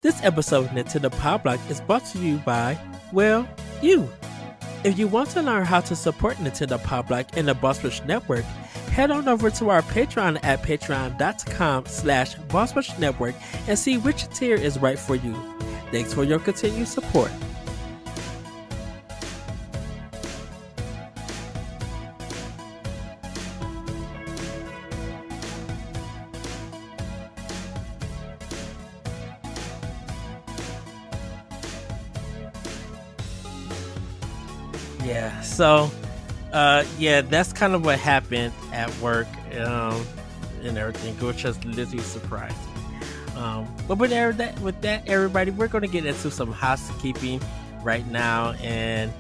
This episode of Nintendo Pow Block is brought to you by, well, you. If you want to learn how to support Nintendo Pow Block and the Boss Rush Network, head on over to our Patreon at patreon.com/Boss Network and see which tier is right for you. Thanks for your continued support. Yeah, so that's kind of what happened at work and everything, which was literally surprising. But with that, everybody, we're going to get into some housekeeping right now, and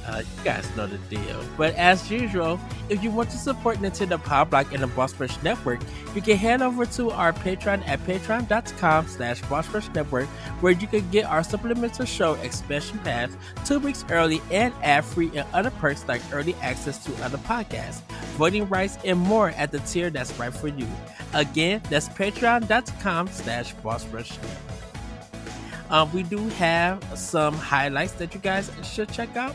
you guys know the deal. But as usual, if you want to support Nintendo Pow Block and the Boss Rush Network, you can head over to our Patreon at patreon.com/Boss Rush Network, where you can get our supplemental show Expansion Pass 2 weeks early and ad-free, and other perks like early access to other podcasts, voting rights, and more at the tier that's right for you. Again, that's patreon.com/Boss Rush Network. We do have some highlights that you guys should check out.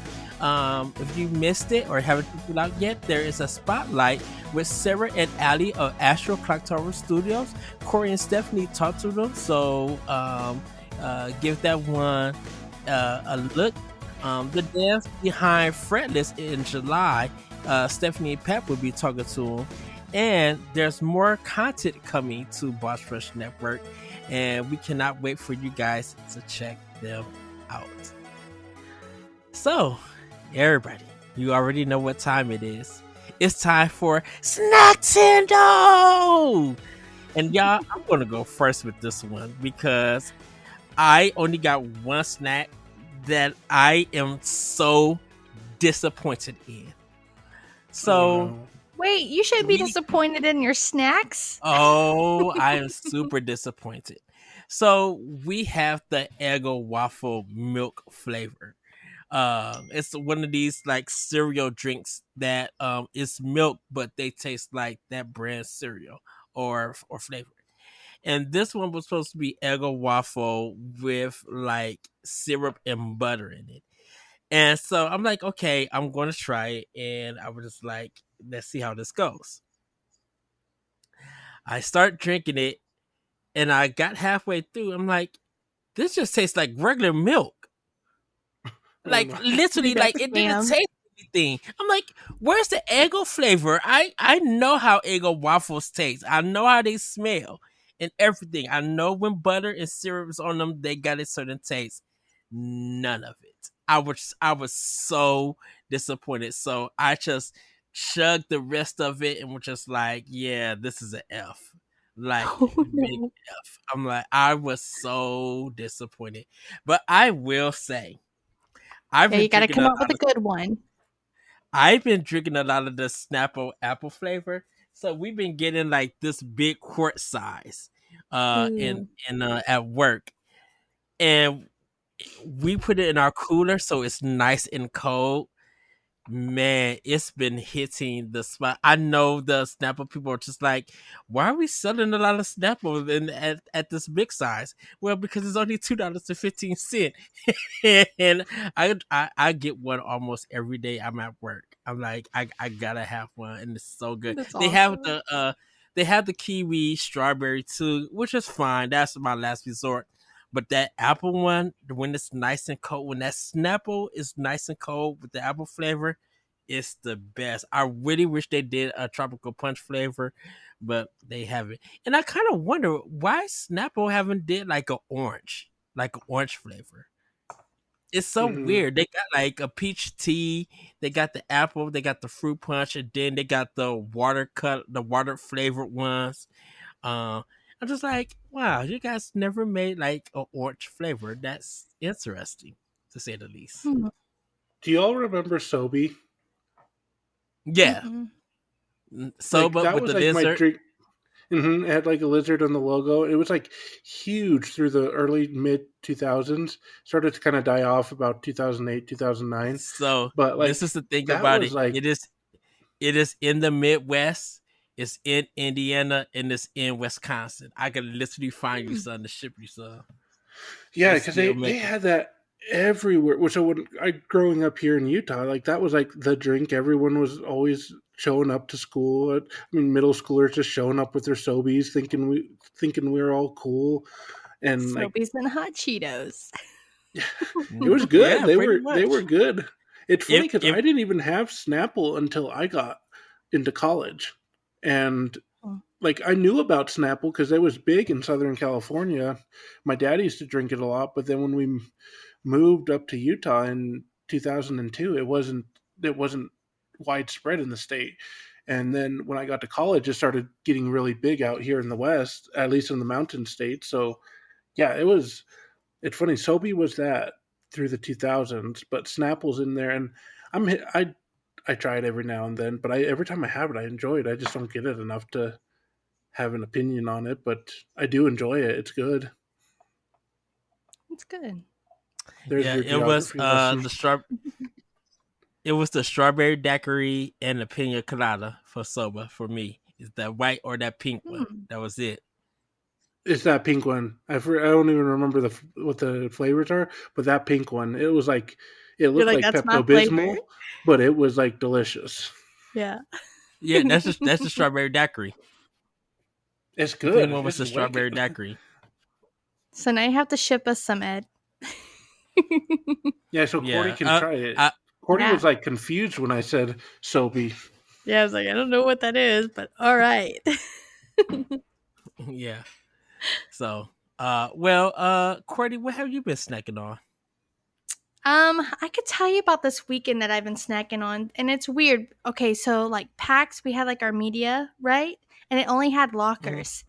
If you missed it or haven't checked it out yet, there is a spotlight with Sarah and Ali of Astro Clock Tower Studios. Courty and Stephanie talked to them, so give that one a look. The dance behind Fretless in July, Stephanie and Pat will be talking to them. And there's more content coming to Boss Rush Network, and we cannot wait for you guys to check them out. So, everybody, you already know what time it is. It's time for Snacktendo! And y'all, I'm going to go first with this one because I only got one snack that I am so disappointed in. So... Wait, you should be disappointed in your snacks? Oh, I am super disappointed. So we have the Eggo waffle milk flavor. It's one of these like cereal drinks that is milk, but they taste like that brand cereal or flavor. And this one was supposed to be Eggo waffle with like syrup and butter in it. And so I'm like, okay, I'm going to try it. And I was just like, let's see how this goes. I start drinking it, and I got halfway through. I'm like, this just tastes like regular milk. Like, literally, like, it didn't taste anything. I'm like, where's the Eggo flavor? I know how Eggo waffles taste. I know how they smell and everything. I know when butter and syrup is on them, they got a certain taste. None of it. I was so disappointed. So I just chugged the rest of it and was just like, yeah, this is an F. Like big F. I'm like, I was so disappointed. But I will say, you gotta come up with a good one. I've been drinking a lot of the Snapple apple flavor. So we've been getting like this big quart size in at work. And we put it in our cooler so it's nice and cold. Man, it's been hitting the spot. I know the Snapple people are just like, why are we selling a lot of Snapple at this big size? Well, because it's only $2.15. And I get one almost every day I'm at work. I'm like, I gotta have one, and it's so good. That's They awesome. have the kiwi strawberry too, which is fine. That's my last resort. But that apple one, when it's nice and cold, when that Snapple is nice and cold with the apple flavor, it's the best. I really wish they did a tropical punch flavor, but they haven't. And I kind of wonder why Snapple haven't did like an orange flavor. It's so weird. They got like a peach tea, they got the apple, they got the fruit punch, and then they got the water flavored ones. I'm just like, wow, you guys never made like an orange flavor. That's interesting, to say the least. Hmm. Do you all remember Sobe? Yeah. Soba that with was the like lizard. my drink. It had like a lizard on the logo. It was like huge through the early mid 2000s. Started to kind of die off about 2008, 2009. So, but like this is the thing that about was it. like It is in the Midwest. It's in Indiana and it's in Wisconsin. I could literally find you some to ship you some. Yeah, They because still they make it. had that everywhere. Well, so when I growing up here in Utah, like that was like the drink. Everyone was always showing up to school. I mean, middle schoolers just showing up with their Sobies, thinking we were all cool, and like Sobeys and hot Cheetos. it was good. Yeah, They pretty were much. good. It's funny because If I didn't even have Snapple until I got into college, and Mm. like I knew about Snapple because it was big in Southern California. My dad used to drink it a lot, but then when we moved up to Utah in 2002, it wasn't widespread in the state. And then when I got to college, it started getting really big out here in the West, at least in the mountain states. So yeah, it's funny. Sobe was that through the 2000s, but Snapple's in there, and I'm I try it every now and then, but every time I have it, I enjoy it. I just don't get it enough to have an opinion on it, but I do enjoy it. It's good. It's good. There's yeah, your geography lesson. it was the strawberry daiquiri and the pina colada for soba for me. Is that white or that pink one? Hmm. That was it. It's that pink one. I don't even remember what the flavors are, but that pink one. It was like it You're looked like, like that's Pepto my flavor. Bismol, but it was like delicious. Yeah. Yeah, that's the strawberry daiquiri. It's The pink good. one was It's the wicked. strawberry daiquiri. So now you have to ship us some, Ed. Yeah, so Courty Yeah. can try it. I Courty Yeah. was like confused when I said Soapy. Yeah, I was like, I don't know what that is, but all right. yeah. So, Courtney, what have you been snacking on? I could tell you about this weekend that I've been snacking on, and it's weird. Okay, so like PAX, we had like our media, right? And it only had Mhm. lockers.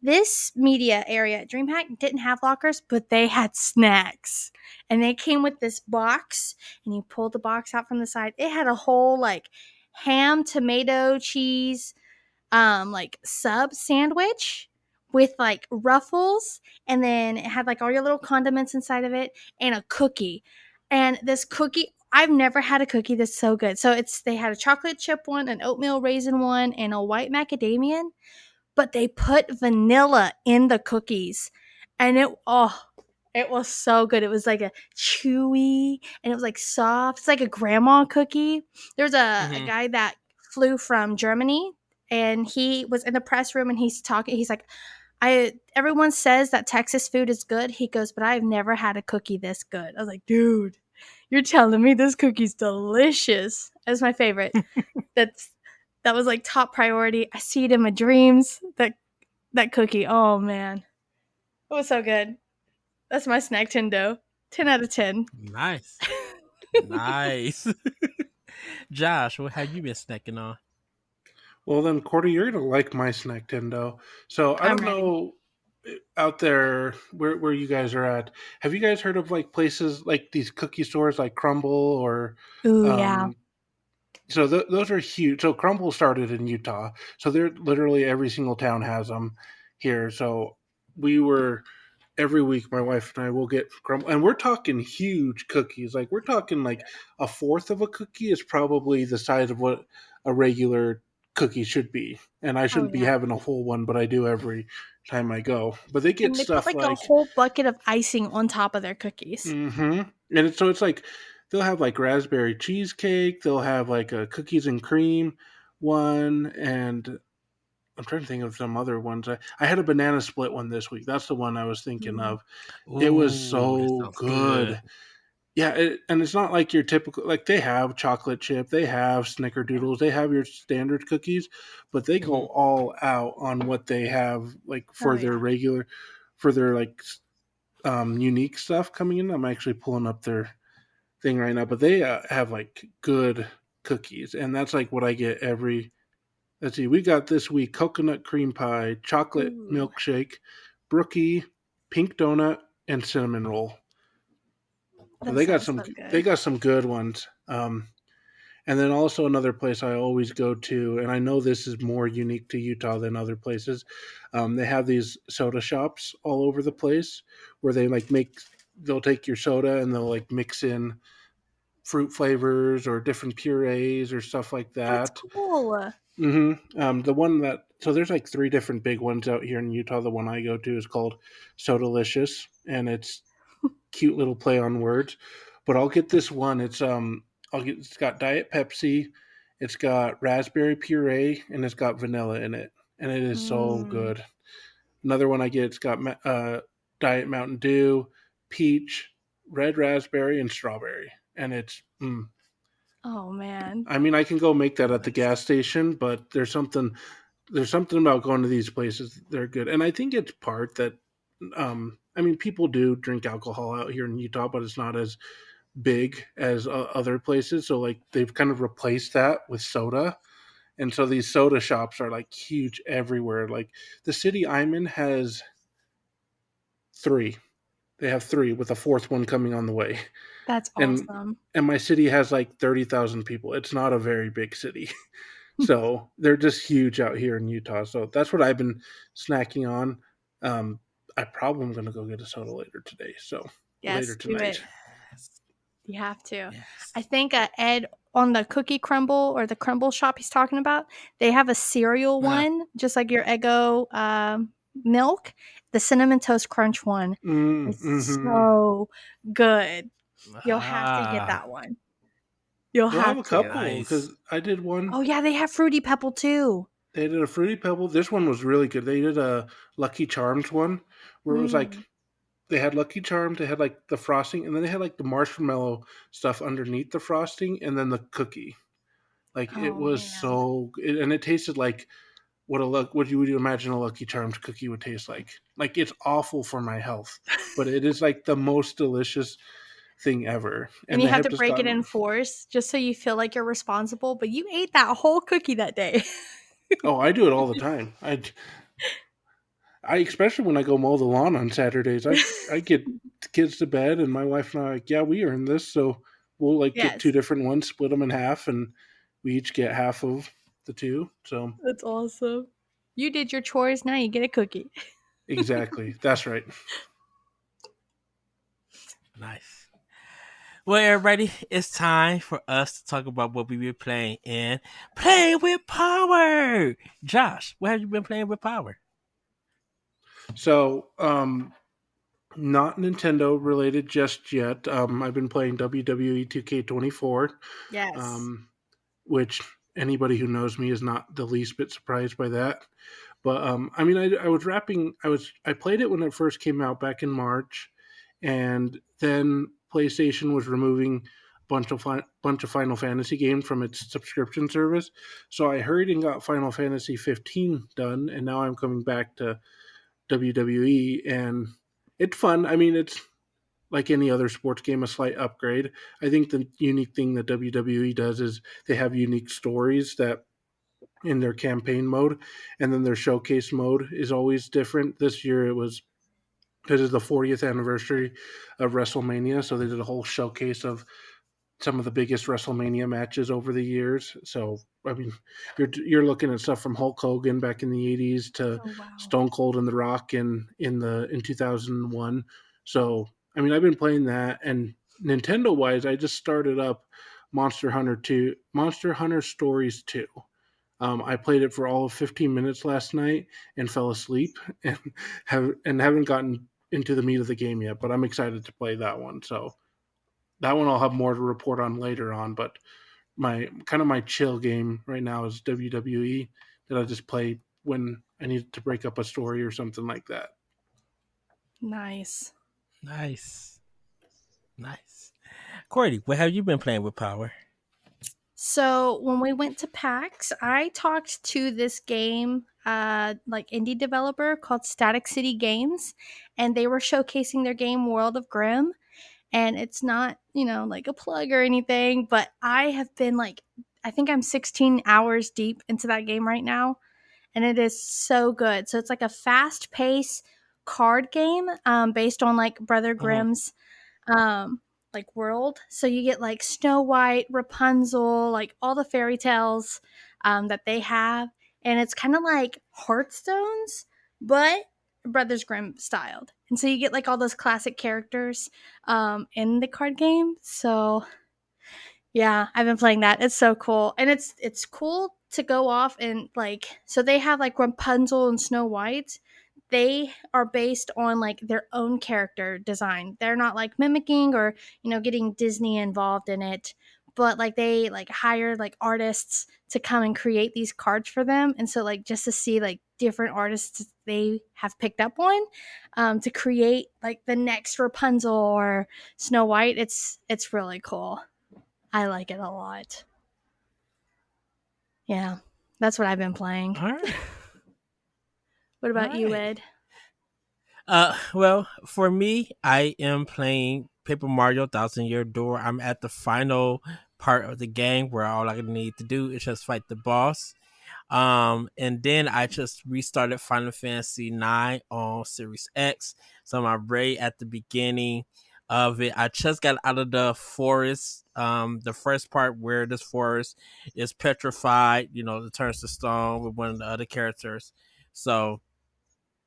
This media area at DreamHack didn't have lockers, but they had snacks. And they came with this box, and you pulled the box out from the side. It had a whole like ham, tomato, cheese, like sub sandwich with like ruffles, and then it had like all your little condiments inside of it, and a cookie. And this cookie, I've never had a cookie that's so good. So they had a chocolate chip one, an oatmeal raisin one, and a white macadamian, but they put vanilla in the cookies. And it was so good. It was like a chewy, and it was like soft. It's like a grandma cookie. There's a Mhm. guy that flew from Germany, and he was in the press room, and he's talking. He's like, everyone says that Texas food is good. He goes, but I've never had a cookie this good. I was like, dude, you're telling me this cookie's delicious. That's my favorite. That's that was like top priority. I see it in my dreams. That cookie. Oh man, it was so good. That's my snack Tendo. 10 out of 10. Nice. Nice. Josh, what have you been snacking on? Well, then, Courty, you're gonna like my snack Tendo. So I I'm don't ready. know out there where you guys are at. Have you guys heard of like places like these cookie stores like Crumble or Ooh yeah. um, so those are huge. So Crumble started in Utah. So they're literally every single town has them here. So we were every week my wife and I will get Crumble, and we're talking huge cookies. Like we're talking like a fourth of a cookie is probably the size of what a regular cookie should be. And I Oh shouldn't be yeah. having a whole one, but I do every time I go. But they get And they put stuff like a like whole bucket of icing on top of their cookies. and it's like they'll have like raspberry cheesecake, they'll have like a cookies and cream one, and I'm trying to think of some other ones. I had a banana split one this week. That's the one I was thinking Ooh. of. It was Ooh, that so sounds good. good. Yeah, and it's not like your typical like they have chocolate chip, they have snickerdoodles, they have your standard cookies, but they go Mhm. all out on what they have like Oh for their yeah. regular for their like unique stuff coming in. I'm actually pulling up their thing right now, but they have like good cookies, and that's like what I get every. Let's see, we got this week coconut cream pie, chocolate Ooh. milkshake, brookie, pink donut, and cinnamon roll. So That sounds so they good. got some good ones. And then also another place I always go to, and I know this is more unique to Utah than other places. They have these soda shops all over the place where they like they'll take your soda and they'll like mix in fruit flavors or different purees or stuff like That's that. cool. The one that so there's like three different big ones out here in Utah. The one I go to is called So Delicious, and it's cute little play on words. But I'll get this one. It's got Diet Pepsi, it's got raspberry puree, and it's got vanilla in it, and it is so Mm. good. Another one I get, it's got Diet Mountain Dew, peach, red raspberry, and strawberry, and it's. Oh man. I mean, I can go make that at the Nice. gas station, but there's something about going to these places. They're good, and I think it's part that. I mean, people do drink alcohol out here in Utah, but it's not as big as other places. So like they've kind of replaced that with soda, and so these soda shops are like huge everywhere. Like the city I'm in has three. They have three with a fourth one coming on the way, That's and awesome. my city has like 30,000 people. It's not a very big city. So they're just huge out here in Utah. So that's what I've been snacking on. Um, I probably am going to go get a soda later today. So later Yes, do tonight. it. Yes. You have to. Yes. I think Ed on the cookie crumble or the crumble shop he's talking about, they have a cereal Uh, one, just like your Eggo milk. The cinnamon toast crunch one is Mm-hmm. so good. You'll have to get ah, that one. You'll They'll have have a to. couple nice. because I did one. Oh yeah, they have fruity pebble too. They did a Fruity Pebble. This one was really good. They did a Lucky Charms one where it was like Mm. they had Lucky Charms, they had like the frosting, and then they had like the marshmallow stuff underneath the frosting, and then the cookie. Like it Oh was man. so, and it tasted like what you would imagine a Lucky Charms cookie would taste like. Like it's awful for my health, but it is like the most delicious thing ever. And And you they have have to just break it in gotten. fours just so you feel like you're responsible, but you ate that whole cookie that day. Oh, I do it all the time. I especially when I go mow the lawn on Saturdays. I get the kids to bed, and my wife and I are like, yeah, we earned this, so we'll like get two Yes. different ones, split them in half, and we each get half of the two. So That's awesome. You did your chores, now you get a cookie. exactly, that's right. Nice. Well, everybody, it's time for us to talk about what we've been playing in Play with Power. Josh, what have you been playing with Power? So not Nintendo related just yet. I've been playing WWE 2K24, Yes. um, which anybody who knows me is not the least bit surprised by that. But I mean, I was wrapping. I played it when it first came out back in March, and then PlayStation was removing bunch of Final Fantasy games from its subscription service. So I hurried and got Final Fantasy 15 done, and now I'm coming back to WWE, and it's fun. I mean, it's like any other sports game, a slight upgrade. I think the unique thing that WWE does is they have unique stories that in their campaign mode, and then their showcase mode is always different. This year it was because it's the 40th anniversary of WrestleMania, so they did a whole showcase of some of the biggest WrestleMania matches over the years. So I mean, you're looking at stuff from Hulk Hogan back in the '80s to Oh wow. Stone Cold and The Rock in 2001. So I mean, I've been playing that, and Nintendo wise, I just started up Monster Hunter Stories 2. I played it for all of 15 minutes last night and fell asleep and haven't gotten into the meat of the game yet. But I'm excited to play that one. So that one I'll have more to report on later on. But my chill game right now is WWE that I just play when I need to break up a story or something like that. Nice. Nice. Nice. Courty, what have you been playing with Power? So when we went to PAX, I talked to this game, like indie developer called Static City Games, and they were showcasing their game World of Grimm. And it's not, like a plug or anything, but I have been like, I think I'm 16 hours deep into that game right now, and it is so good. So it's like a fast paced card game, based on like Brother Mhm. Grimm's like world. So you get like Snow White, Rapunzel, like all the fairy tales that they have, and it's kind of like Hearthstones, but Brothers Grimm styled. And so you get like all those classic characters in the card game. So yeah, I've been playing that. It's so cool, and it's cool to go off and like, so they have like Rapunzel and Snow White. They are based on like their own character design. They're not like mimicking or, getting Disney involved in it, but like they like hire like artists to come and create these cards for them. And so like just to see like different artists they have picked up on, to create like the next Rapunzel or Snow White, it's really cool. I like it a lot. Yeah, that's what I've been playing. All right. What All about you, right. Ed? Well, for me, I am playing Paper Mario Thousand Year Door. I'm at the final part of the game where all I need to do is just fight the boss. And then I just restarted Final Fantasy 9 on Series X. So I'm right at the beginning of it. I just got out of the forest. The first part where this forest is petrified, it turns to stone with one of the other characters. So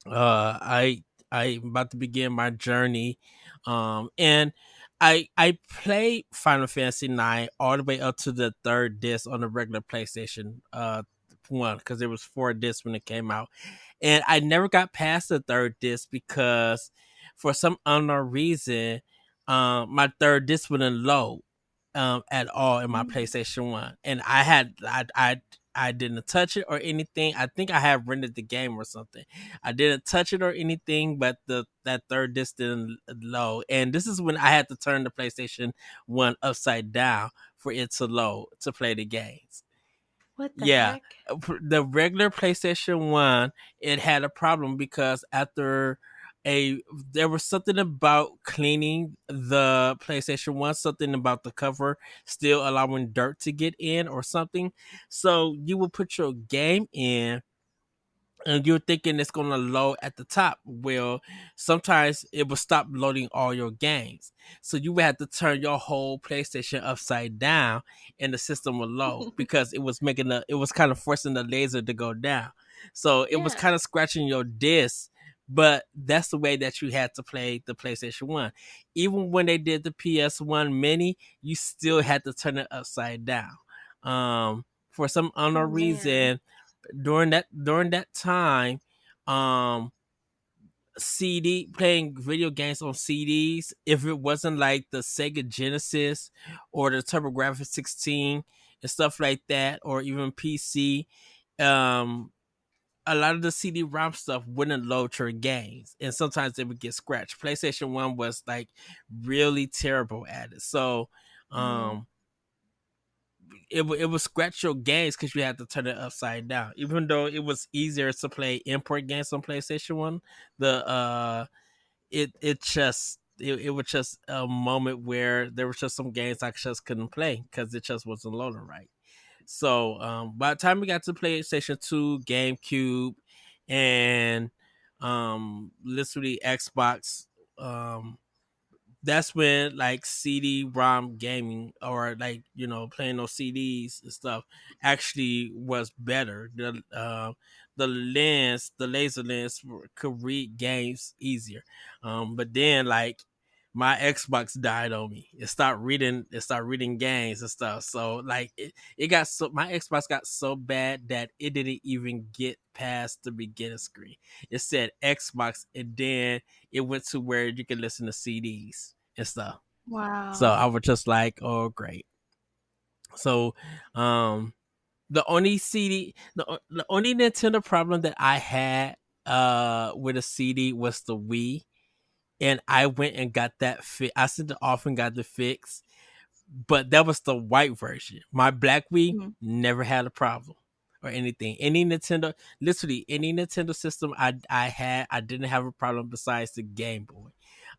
I'm about to begin my journey, and I played Final Fantasy 9 all the way up to the third disc on the regular PlayStation one, because there was four discs when it came out, and I never got past the third disc because for some unknown reason, my third disc wouldn't load at all in my Mm. PlayStation One, and I didn't touch it or anything. I think I had rented the game or something. I didn't touch it or anything, but the that third disc didn't load, and this is when I had to turn the PlayStation One upside down for it to load to play the games. What the Yeah, heck? the regular PlayStation One, it had a problem because after a there was something about cleaning the PlayStation One, something about the cover still allowing dirt to get in or something. So you would put your game in and you're thinking it's gonna load at the top. Well, sometimes it will stop loading all your games, so you would have to turn your whole PlayStation upside down, and the system will load because it was kind of forcing the laser to go down, so it was Yeah. kind of scratching your disc. But that's the way that you had to play the PlayStation One. Even when they did the PS1 Mini, you still had to turn it upside down. For some Oh unknown man. reason, during that time, um CD playing video games on CDs, if it wasn't like the Sega Genesis or the TurboGrafx 16 and stuff like that, or even PC, um a lot of the CD-ROM stuff wouldn't load your games, and sometimes they would get scratched. PlayStation One was like really terrible at it, so Mm. um it would scratch your games because you had to turn it upside down. Even though it was easier to play import games on PlayStation One, the it was just a moment where there was just some games I just couldn't play because it just wasn't loading right. So by the time we got to PlayStation Two, GameCube, and literally Xbox, um that's when like CD-ROM gaming, or like playing those CDs and stuff, actually was better. The laser lens could read games easier. But then like my Xbox died on me. It started reading games and stuff. So like it got so my Xbox got so bad that it didn't even get past the beginning screen. It said Xbox, and then it went to where you can listen to CDs and stuff. So Wow. I was just like, oh great. So um the only Nintendo problem that I had with a CD was the Wii. And I went and got that fit. I sent it off and got the fix, but that was the white version. My black Wii Mhm. never had a problem or anything. Literally any Nintendo system I had, I didn't have a problem besides the Game Boy.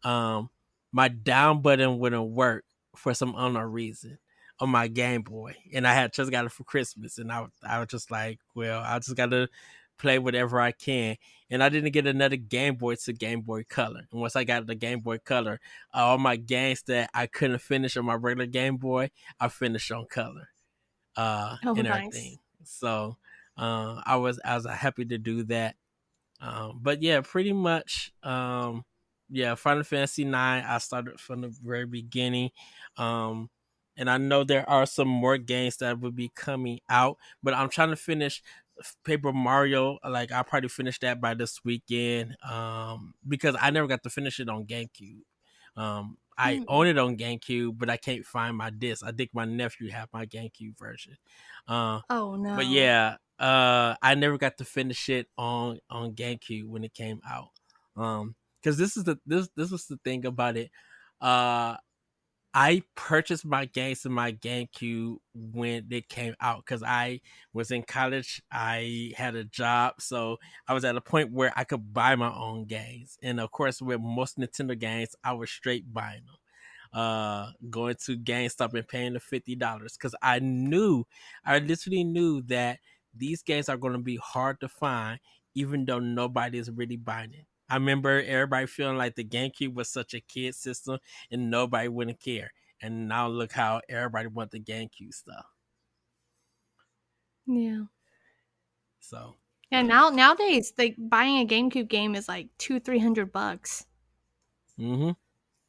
Um, my down button wouldn't work for some unknown reason on my Game Boy, and I had just got it for Christmas, and I was just like, well, I just got to play whatever I can. And I didn't get another Game Boy to Game Boy Color. And once I got the Game Boy Color, all my games that I couldn't finish on my regular Game Boy, I finished on Color, Oh, and nice. everything. So I was happy to do that. But yeah, pretty much. Yeah, Final Fantasy 9. I started from the very beginning, um, and I know there are some more games that will be coming out, but I'm trying to finish Paper Mario. Like I'll probably finish that by this weekend, because I never got to finish it on GameCube. I own Mm. it on GameCube, but I can't find my disc. I think my nephew have my GameCube version. Uh, Oh but no. yeah, I never got to finish it on GameCube when it came out. Because this was the thing about it. Uh, I purchased my games in my GameCube when they came out because I was in college. I had a job, so I was at a point where I could buy my own games. And of course, with most Nintendo games, I was straight buying them. Going to GameStop and paying the $50 because I literally knew that these games are going to be hard to find, even though nobody is really buying it. I remember everybody feeling like the GameCube was such a kid system and nobody wouldn't care. And now look how everybody want the GameCube stuff. Yeah. So, Yeah, nowadays like buying a GameCube game is like 200-300 bucks. mm-hmm.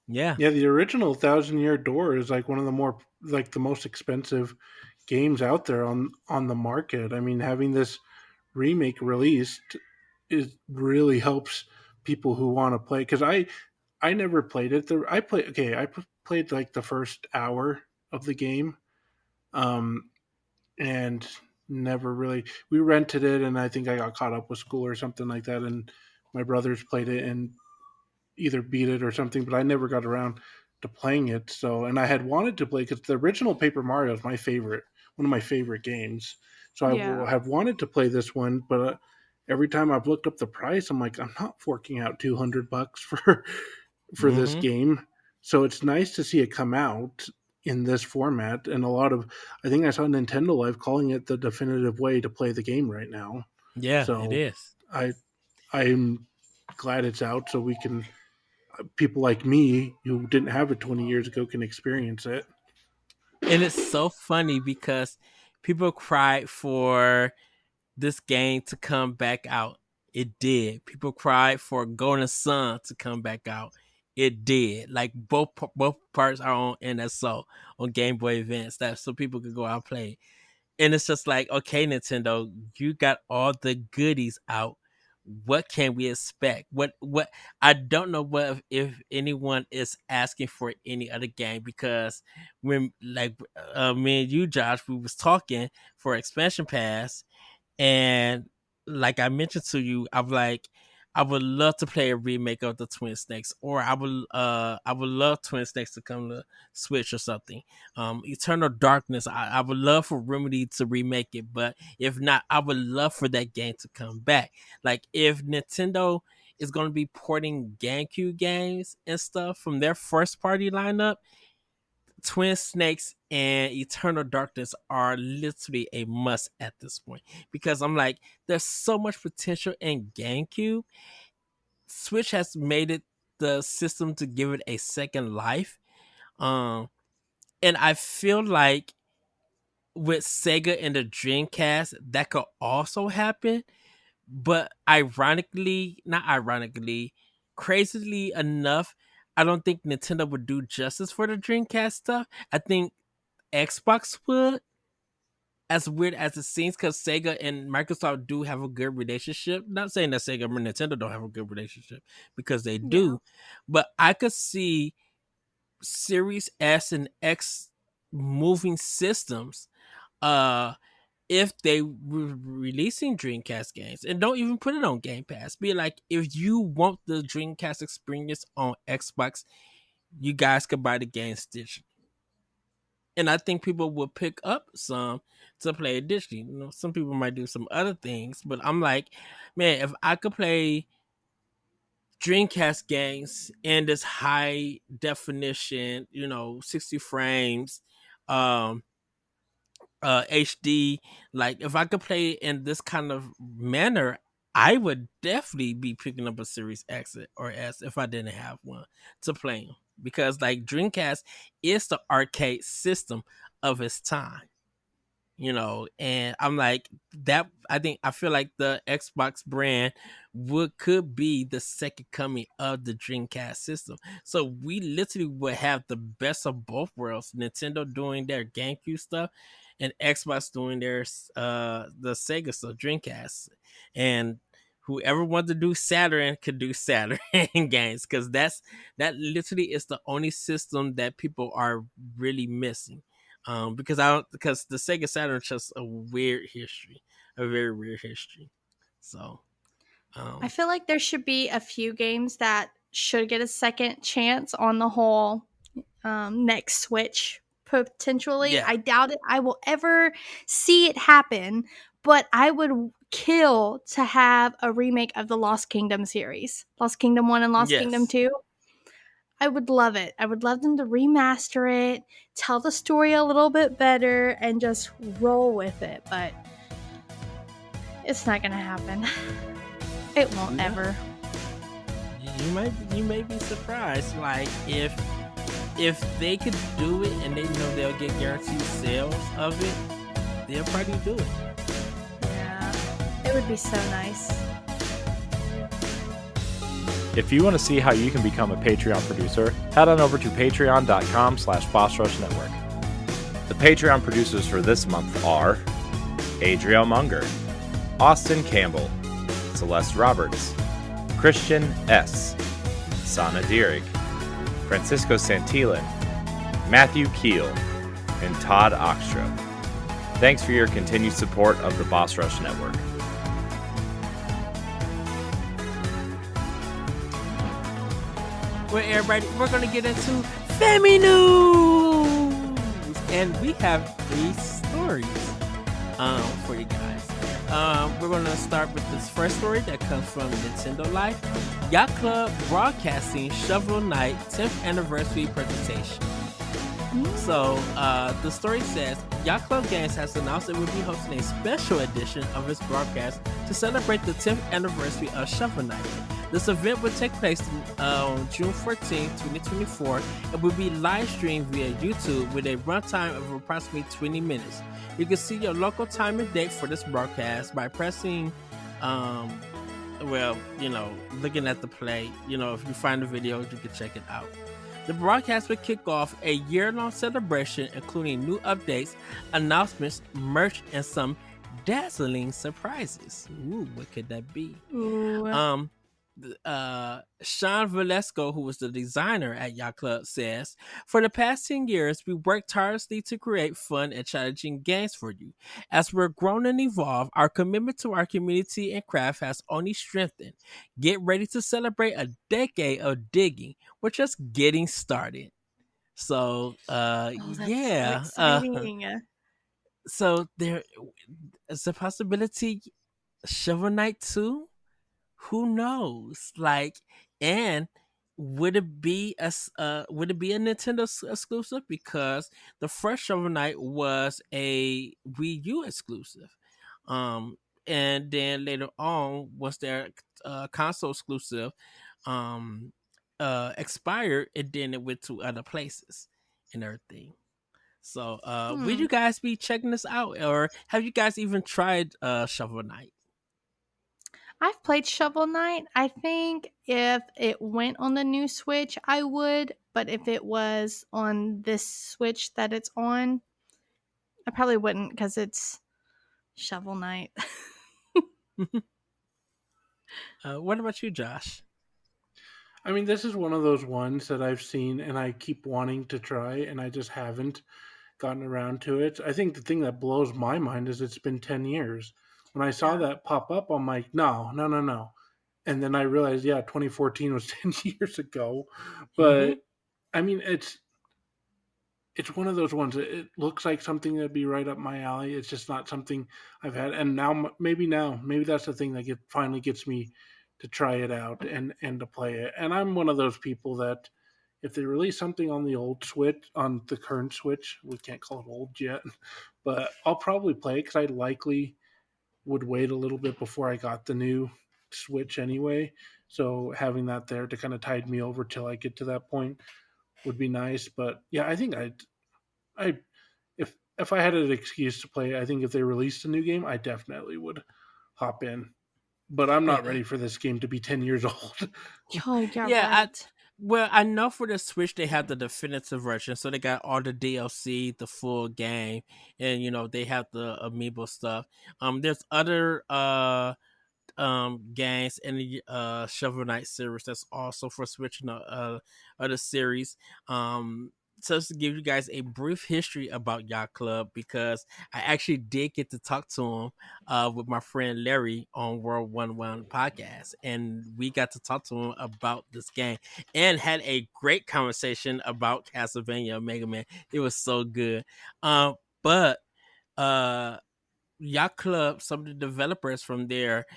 Yeah, Yeah, the original Thousand Year Door is like one of the more like the most expensive games out there on the market. I mean, having this remake released is really helps people who want to play because I never played it. Played like the first hour of the game, um, and never really. We rented it, and I think I got caught up with school or something like that, and my brothers played it and either beat it or something, but I never got around to playing it. So, and I had wanted to play because the original Paper Mario is my favorite, one of my favorite games. So Yeah. have wanted to play this one, but every time I've looked up the price, I'm like, I'm not forking out $200 for this mm-hmm. game. So it's nice to see it come out in this format, and a lot of I think I saw Nintendo Live calling it the definitive way to play the game right now. Yeah, it So is. I I'm glad it's out so we can people like me who didn't have it 20 years ago can experience it. And it's so funny because people cried for this game to come back out. It did. People cried for Golden Sun to come back out. It did. Like both parts are on NSO on Game Boy Advance, that so people could go out and play. And it's just like, okay, Nintendo, you got all the goodies out. What can we expect? What I don't know what if anyone is asking for any other game because when like me and you, Josh, we was talking for expansion pass, and like I mentioned to you, I'm like, I would love to play a remake of the Twin Snakes, or I would love Twin Snakes to come to Switch or something. Eternal Darkness, I would love for Remedy to remake it, but if not, I would love for that game to come back. Like if Nintendo is going to be porting GameCube games and stuff from their first party lineup, Twin Snakes and Eternal Darkness are literally a must at this point because I'm like, there's so much potential in GameCube. Switch has made it the system to give it a second life. Um, and I feel like with Sega and the Dreamcast, that could also happen. But not ironically, crazily enough, I don't think Nintendo would do justice for the Dreamcast stuff. I think Xbox would, as weird as it seems, because Sega and Microsoft do have a good relationship. Not saying that Sega and Nintendo don't have a good relationship because they Yeah. do, but I could see Series S and X moving systems uh if they were releasing Dreamcast games and don't even put it on Game Pass. Be like, if you want the Dreamcast experience on Xbox, you guys could buy the games digitally. And I think people will pick up some to play digitally. You know, some people might do some other things, but I'm like, man, if I could play Dreamcast games in this high definition, 60 frames, um, HD, like if I could play in this kind of manner, I would definitely be picking up a Series X or S if I didn't have one to play them because like Dreamcast is the arcade system of its time. And I'm like that. I feel like the Xbox brand would could be the second coming of the Dreamcast system. So we literally would have the best of both worlds: Nintendo doing their GameCube stuff, and Xbox doing their the Sega stuff, Dreamcast, and whoever wanted to do Saturn could do Saturn games, because that literally is the only system that people are really missing. Because I don't because the Sega Saturn is just a weird history, a very weird history. So, I um, feel like there should be a few games that should get a second chance on the whole next Switch potentially. yeah, I doubt it. I will ever see it happen, but I would kill to have a remake of the Lost Kingdom series, Lost Kingdom 1 and Lost Kingdom yes, 2. I would love it. I would love them to remaster it, tell the story a little bit better, and just roll with it. But it's not going to happen. It won't no, ever. you may be surprised. Like if they could do it and they know they'll get guaranteed sales of it, they'll probably do it. Yeah. It would be so nice. If you want to see how you can become a Patreon producer, head on over to patreon.com/BossRushNetwork. The Patreon producers for this month are Adriel Munger, Austin Campbell, Celeste Roberts, Christian S., Sana Dierig, Francisco Santillan, Matthew Keel, and Todd Oxtra. Thanks for your continued support of the Boss Rush Network. Well, everybody, we're gonna get into family news, and we have 3 stories for you guys. We're gonna start with this first story that comes from Nintendo Life. Yacht Club Broadcasting Shovel Knight 10th Anniversary Presentation. So, the story says Yacht Club Games has announced it will be hosting a special edition of its broadcast to celebrate the 10th anniversary of Shovel Knight. This event will take place on June 14, 2024, and will be live streamed via YouTube with a runtime of approximately 20 minutes. You can see your local time and date for this broadcast by pressing, looking at the play. If you find the video, you can check it out. The broadcast will kick off a year-long celebration, including new updates, announcements, merch, and some dazzling surprises. Ooh, what could that be? Ooh. Sean Valesco, who was the designer at Yacht Club, says, "For the past 10 years, we worked tirelessly to create fun and challenging games for you. As we're grown and evolve, our commitment to our community and craft has only strengthened. Get ready to celebrate a decade of digging. We're just getting started." So, Oh, that's so yeah. exciting. So there is a possibility Shovel Knight 2? Who knows? Like, and would it be a Nintendo exclusive? Because the first Shovel Knight was a Wii U exclusive, um, and then later on was their console exclusive, um, expired, and then it went to other places and everything. So, will Hmm. you guys be checking this out, or have you guys even tried Shovel Knight? I've played Shovel Knight. I think if it went on the new Switch, I would. But if it was on this Switch that it's on, I probably wouldn't because it's Shovel Knight. What about you, Josh? I mean, this is one of those ones that I've seen and I keep wanting to try, and I just haven't gotten around to it. I think the thing that blows my mind is it's been 10 years. When I saw Yeah. that pop up, I'm like, no, no, no, no. And then I realized, yeah, 2014 was 10 years ago. Mm-hmm. But I mean, it's one of those ones. It looks like something that'd be right up my alley. It's just not something I've had. And maybe that's the thing that finally gets me to try it out and to play it. And I'm one of those people that if they release something on the old Switch, on the current Switch, we can't call it old yet, but I'll probably play it because I likely would wait a little bit before I got the new Switch anyway. So having that there to kind of tide me over till I get to that point would be nice. But yeah, I think I if if I had an excuse to play, I think if they released a new game, I definitely would hop in. But I'm Yeah, not ready for this game to be 10 years old. Oh, yeah, yeah. right. Well, I know for the Switch they have the definitive version, so they got all the DLC, the full game, and they have the amiibo stuff. There's other games in the Shovel Knight series that's also for Switch and other series. Um, just to give you guys a brief history about Yacht Club, because I actually did get to talk to him with my friend Larry on World 1 podcast, and we got to talk to him about this game and had a great conversation about Castlevania Mega Man. It was so good. But uh Yacht Club, some of the developers from there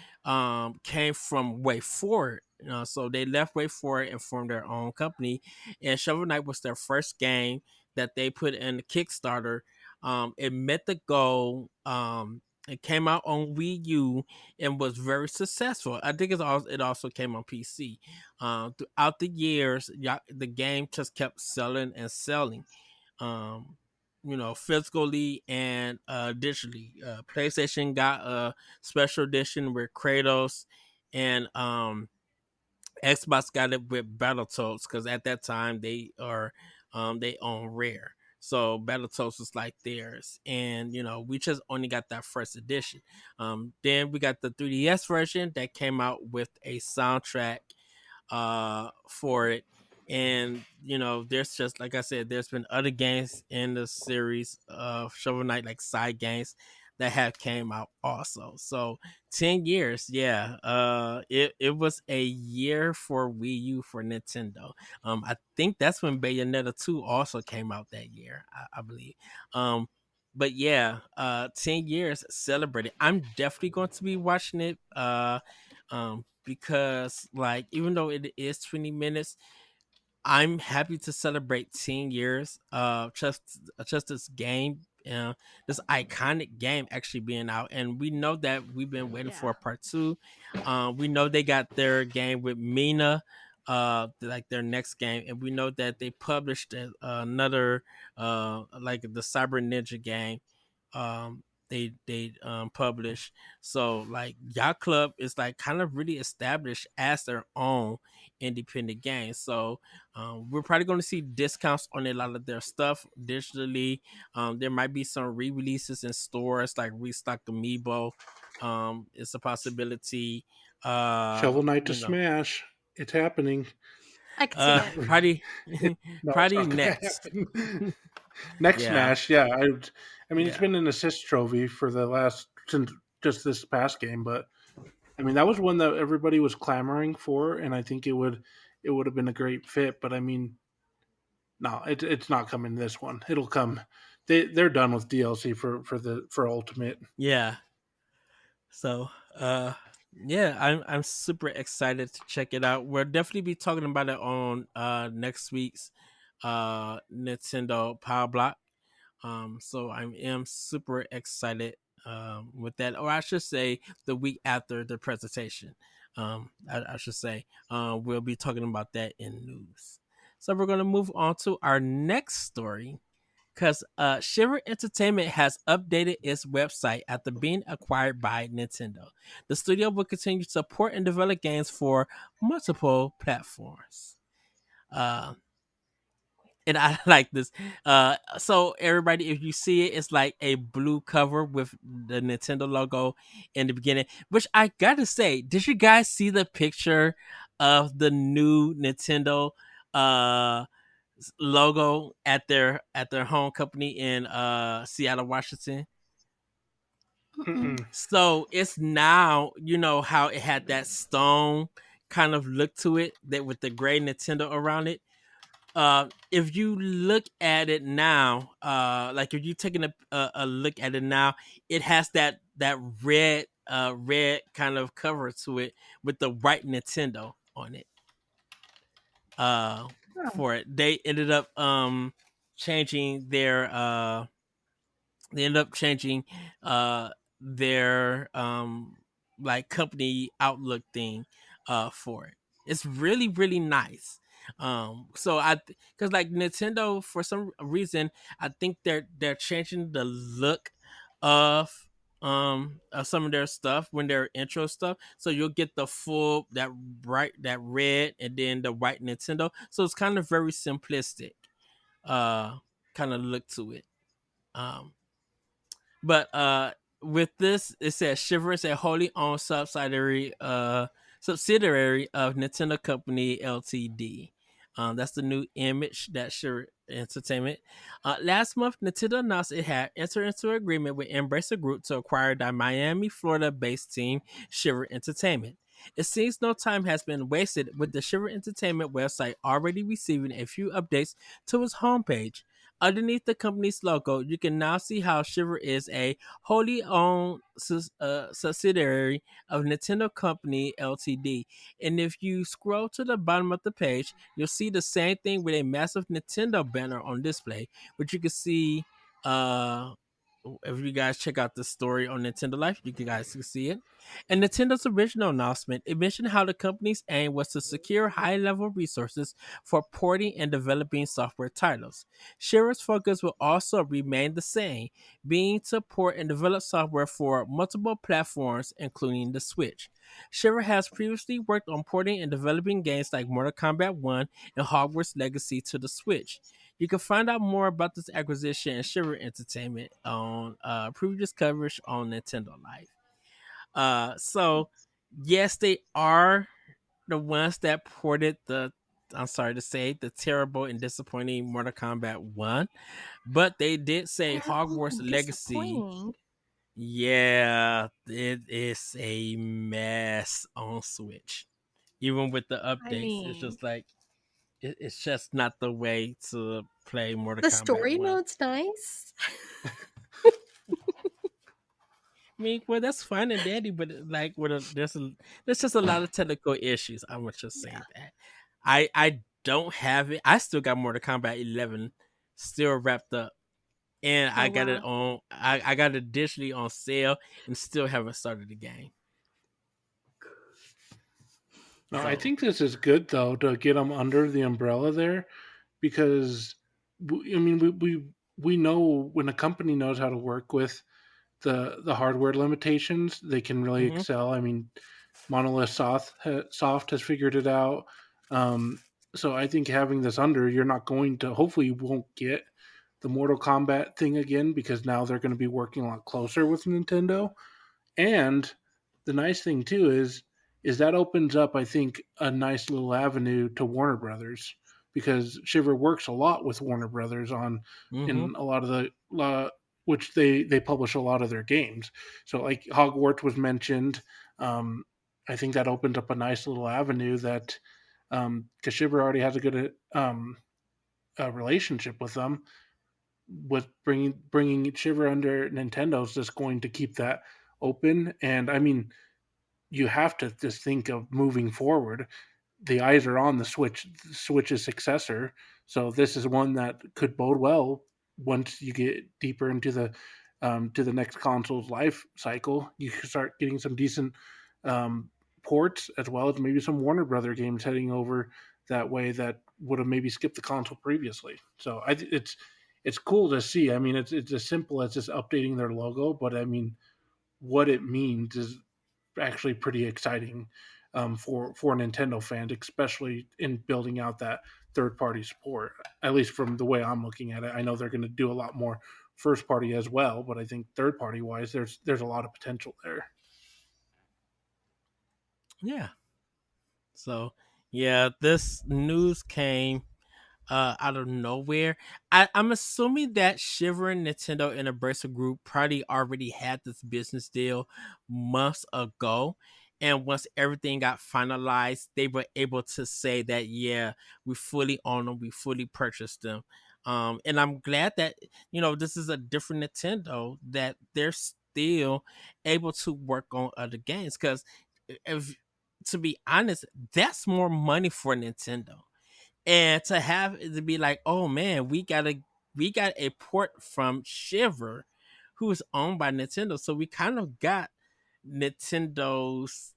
came from Way Forward. So they left Way Forward and formed their own company. And Shovel Knight was their first game that they put in the Kickstarter. It met the goal. It came out on Wii U and was very successful. I think it also came on PC. Throughout the years, the game just kept selling and selling. um physically and digitally. PlayStation got a special edition with Kratos, and Xbox got it with Battletoads, because at that time they own Rare. So Battletoads was like theirs, and we just only got that first edition. Then we got the 3DS version that came out with a soundtrack for it. And there's just, like I said, there's been other games in the series of Shovel Knight, like side games that have came out also. So 10 years, yeah. It was a year for Wii U for Nintendo. I think that's when Bayonetta 2 also came out that year, I believe. But yeah, 10 years celebrated. I'm definitely going to be watching it. Because, like, even though it is 20 minutes, I'm happy to celebrate 10 years just this game, this iconic game actually being out. And we know that we've been waiting for Yeah. a part two. We know they got their game with Mina, like their next game, and we know that they published another like the Cyber Ninja game. They published. So like Yacht Club is like kind of really established as their own independent game. So we're probably going to see discounts on a lot of their stuff digitally. There might be some re-releases in stores, like Restock Amiibo. It's a possibility. Shovel Knight to You know, Smash. It's happening. I could see it. probably, No, it's probably not going to next. happen. Next Yeah, Smash, yeah. I mean, it's yeah. been an assist trophy for the last since just this past game, but I mean that was one that everybody was clamoring for, and I think it would have been a great fit. But I mean, no, it's not coming this one. It'll come. They're done with DLC for Ultimate. Yeah. So, yeah, I'm super excited to check it out. We'll definitely be talking about it on next week's Nintendo Power Block. So I am super excited with that, or I should say, the week after the presentation. I should say, we'll be talking about that in news. So we're gonna move on to our next story, because Shiver Entertainment has updated its website after being acquired by Nintendo. The studio will continue to support and develop games for multiple platforms. Uh, and I like this. So everybody, if you see it, it's like a blue cover with the Nintendo logo in the beginning. Which I gotta say, did you guys see the picture of the new Nintendo uh logo at their home company in Seattle, Washington? Mm-mm. Mm-mm. So it's now, how it had that stone kind of look to it, that with the gray Nintendo around it. If you look at it now, like if you taking a look at it now, it has that red kind of cover to it with the white Nintendo on it. Uh, Oh. for it, they ended up changing their they ended up changing uh their like company outlook thing for it. It's really really nice. So because like Nintendo for some reason, I think they're changing the look of some of their stuff when their intro stuff. So you'll get the full that red and then the white Nintendo. So it's kind of very simplistic, uh, kind of look to it. Um, but with this, it says Shiver is a wholly owned subsidiary of Nintendo Company Ltd. That's the new image that Shiver Entertainment. Last month, Nintendo announced it had entered into an agreement with Embracer Group to acquire the Miami, Florida-based team Shiver Entertainment. It seems no time has been wasted with the Shiver Entertainment website already receiving a few updates to its homepage. Underneath the company's logo, you can now see how Shiver is a wholly owned subsidiary of Nintendo Company Ltd. And if you scroll to the bottom of the page, you'll see the same thing with a massive Nintendo banner on display, which you can see. If you guys check out the story on Nintendo Life, you guys can see it. In Nintendo's original announcement, it mentioned how the company's aim was to secure high-level resources for porting and developing software titles. Shira's focus will also remain the same, being to port and develop software for multiple platforms, including the Switch. Shira has previously worked on porting and developing games like Mortal Kombat 1 and Hogwarts Legacy to the Switch. You can find out more about this acquisition and Shiver Entertainment on previous coverage on Nintendo Life. So yes, they are the ones that ported I'm sorry to say, the terrible and disappointing Mortal Kombat 1, but they did say Terrible Hogwarts and Legacy. disappointing. Yeah, it is a mess on Switch. Even with the I updates, it's mean, just like it's just not the way to play Mortal the Kombat story 1. mode's nice. I mean, well, that's fine and dandy, but like, there's just a lot of technical issues. I would just say Yeah. that. I don't have it. I still got Mortal Kombat 11 still wrapped up, and Oh I got it wow. on. I got it digitally on sale, and still haven't started the game. No, I So, think this is good though to get them under the umbrella there because I mean we know when a company knows how to work with the hardware limitations, they can really hmm excel. I mean, Monolith Soft has figured it out. Um, so I think having this under, you're not going to. Hopefully, you won't get the Mortal Kombat thing again because now they're going to be working a lot closer with Nintendo. And the nice thing too is that opens up, I think, a nice little avenue to Warner Brothers because Shiver works a lot with Warner Brothers on hmm in a lot of which they publish a lot of their games. So like Hogwarts was mentioned. Um, I think that opens up a nice little avenue that because Shiver already has a good relationship with them. With bringing Shiver under Nintendo is just going to keep that open. And I mean, you have to just think of moving forward. The eyes are on the Switch's successor. So this is one that could bode well once you get deeper into the to the next console's life cycle. You can start getting some decent um, ports as well as maybe some Warner Brother games heading over that way that would have maybe skipped the console previously. So it's cool to see. I mean, it's as simple as just updating their logo, but I mean, what it means is actually pretty exciting for Nintendo fans, especially in building out that third party support. At least from the way I'm looking at it, I know they're going to do a lot more first party as well, but I think third party wise, there's a lot of potential there. yeah. So yeah, this news came out of nowhere. I'm assuming that Shiver and Nintendo and Embracer Group probably already had this business deal months ago. And once everything got finalized, they were able to say that, yeah, we fully own them, we fully purchased them. And I'm glad that, this is a different Nintendo that they're still able to work on other games. Because if to be honest, that's more money for Nintendo, and to have it to be like, oh man, we got a port from Shiver, who is owned by Nintendo, so we kind of got Nintendo's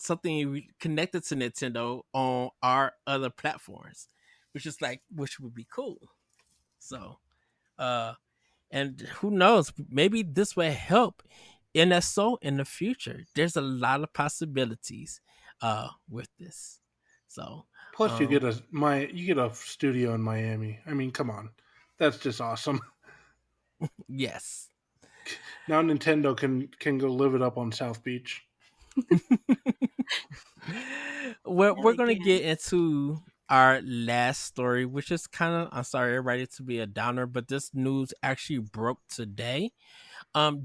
something connected to Nintendo on our other platforms, which would be cool. So, uh, and who knows, maybe this will help NSO in the future. There's a lot of possibilities with this. So, Plus, um, you get a studio in Miami. I mean, come on, that's just awesome. yes. Now Nintendo can go live it up on South Beach. We're gonna Elegant. get into our last story, which is kind of, I'm sorry everybody to be a downer, but this news actually broke today.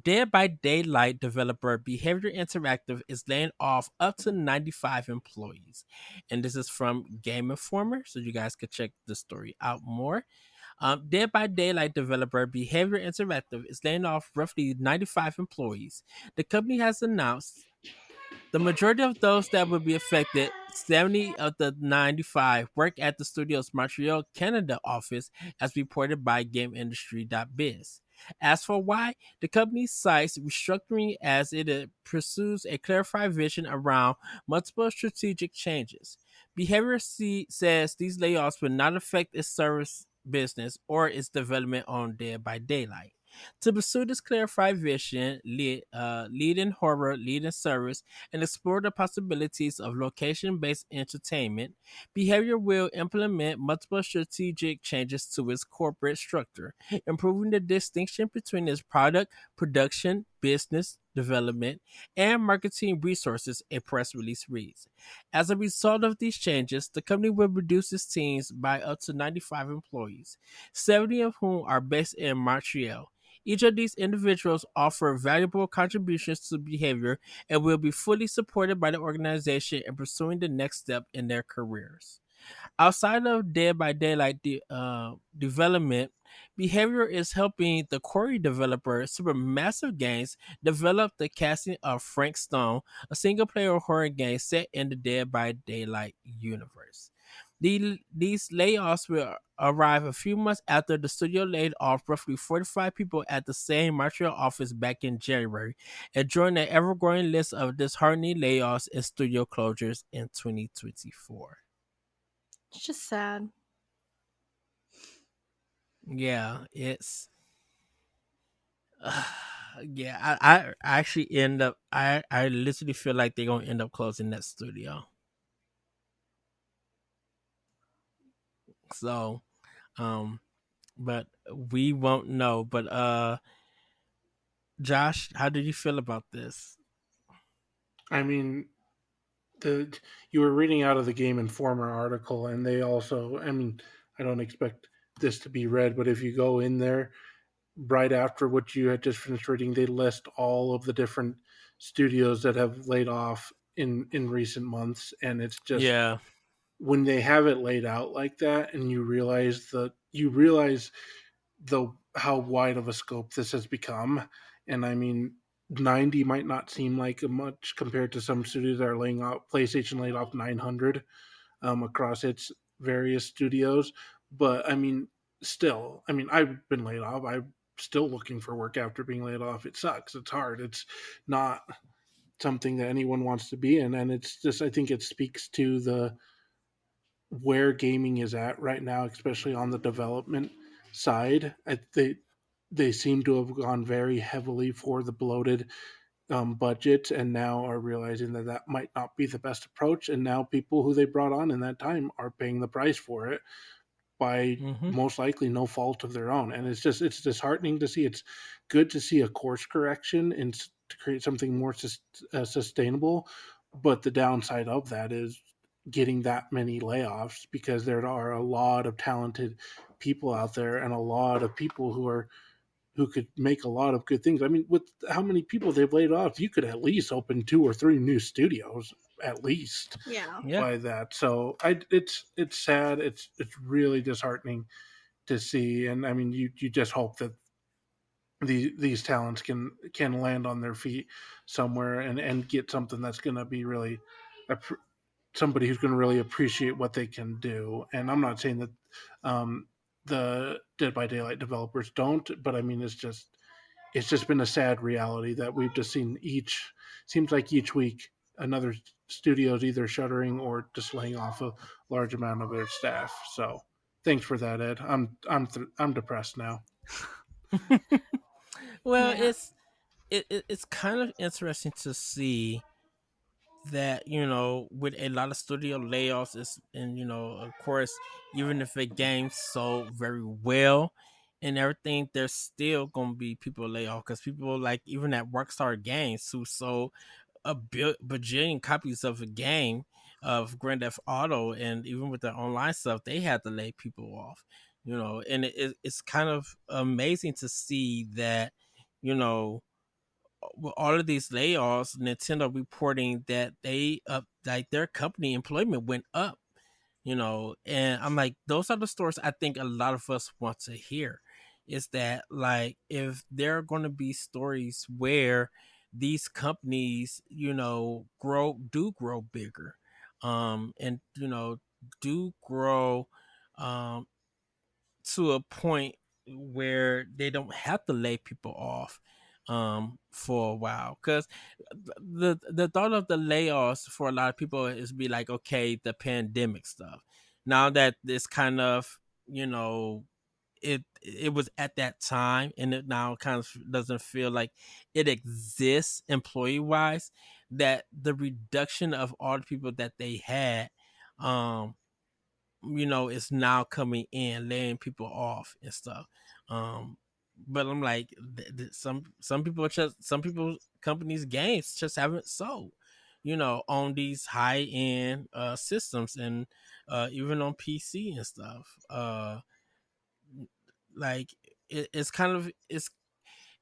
Dead by Daylight developer Behavior Interactive is laying off up to 95 employees, and this is from Game Informer, so you guys could check the story out more. Dead by Daylight developer Behavior Interactive is laying off roughly 95 employees. The company has announced the majority of those that will be affected, 70 of the 95, work at the studio's Montreal, Canada office, as reported by GameIndustry.biz. As for why, the company cites restructuring as it pursues a clarified vision around multiple strategic changes. Behavior says these layoffs will not affect its service business or its development on Dead by Daylight. To pursue this clarified vision, lead in horror, lead in service, and explore the possibilities of location based entertainment, Behavior will implement multiple strategic changes to its corporate structure, improving the distinction between its product, production, business, development, and marketing resources, a press release reads. As a result of these changes, the company will reduce its teams by up to 95 employees, 70 of whom are based in Montreal. Each of these individuals offer valuable contributions to behavior and will be fully supported by the organization in pursuing the next step in their careers. Outside of Dead by Daylight development, Behavior is helping the Courty developer Supermassive Games develop the casting of Frank Stone, a single-player horror game set in the Dead by Daylight universe. These layoffs will arrive a few months after the studio laid off roughly 45 people at the same Montreal office back in January, and join the ever-growing list of disheartening layoffs and studio closures in 2024. It's just sad. Yeah, it's yeah. I actually end up. I literally feel like they're gonna end up closing that studio. So, um, but we won't know. But Josh, how did you feel about this? I mean, the you were reading out of the Game Informer article, and they also. I mean, I don't expect this to be read, but if you go in there right after what you had just finished reading, they list all of the different studios that have laid off in recent months, and it's just Yeah. when they have it laid out like that, and you realize the how wide of a scope this has become. And I mean, 90 might not seem like much compared to some studios that are laying off. PlayStation laid off 900 across its various studios, but I mean, still, I mean, I've been laid off. I'm still looking for work after being laid off. It sucks. It's hard. It's not something that anyone wants to be in, and it's just, I think it speaks to the where gaming is at right now, especially on the development side. They seem to have gone very heavily for the bloated budget, and now are realizing that that might not be the best approach. And now people who they brought on in that time are paying the price for it by Mm-hmm. most likely no fault of their own. And it's disheartening to see. It's good to see a course correction and to create something more sustainable. But the downside of that is getting that many layoffs, because there are a lot of talented people out there and a lot of people who could make a lot of good things. I mean, with how many people they've laid off, you could at least open 2 or 3 new studios at least Yeah. Yeah. by that. So it's sad. It's really disheartening to see. And I mean, you just hope that these talents can land on their feet somewhere and get something that's going to be really somebody who's going to really appreciate what they can do. And I'm not saying that the Dead by Daylight developers don't, but I mean, it's just been a sad reality that we've just seen each seems like each week another studio's either shuttering or just laying off a large amount of their staff. So thanks for that, Ed. I'm depressed now. Well, Yeah. it's kind of interesting to see that, with a lot of studio layoffs, is and of course, even if a game sold very well and everything, there's still gonna be people lay off, because people, like, even at Rockstar Games, who sold bajillion copies of a game of Grand Theft Auto, and even with their online stuff, they had to lay people off. And it's kind of amazing to see that, you know with all of these layoffs, Nintendo reporting that they up, like, their company employment went up. And I'm like, those are the stories I think a lot of us want to hear. Is that, like, if there are going to be stories where these companies, grow bigger, and do grow, um to a point where they don't have to lay people off for a while, because the thought of the layoffs for a lot of people is be like, okay, the pandemic stuff, now that it's kind of, you know it was at that time, and it now kind of doesn't feel like it exists employee wise, that the reduction of all the people that they had, um is now coming in, laying people off and stuff. Um, but I'm like, some people companies games just haven't sold, on these high end systems, and even on PC and stuff. Like, it's kind of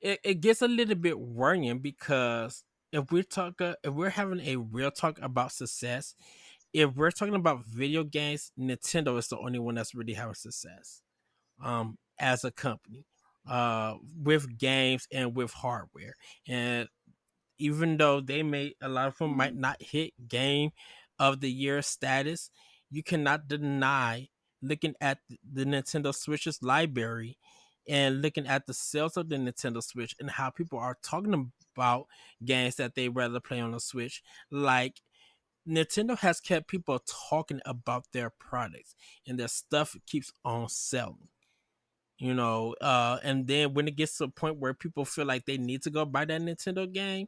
it gets a little bit worrying, because if we're having a real talk about success, if we're talking about video games, Nintendo is the only one that's really having success, as a company, with games and with hardware. And even though a lot of them might Mm. not hit game of the year status, you cannot deny, looking at the Nintendo Switch's library, and looking at the sales of the Nintendo Switch, and how people are talking about games that they rather play on the Switch. Like, Nintendo has kept people talking about their products, and their stuff keeps on selling. And then when it gets to a point where people feel like they need to go buy that Nintendo game,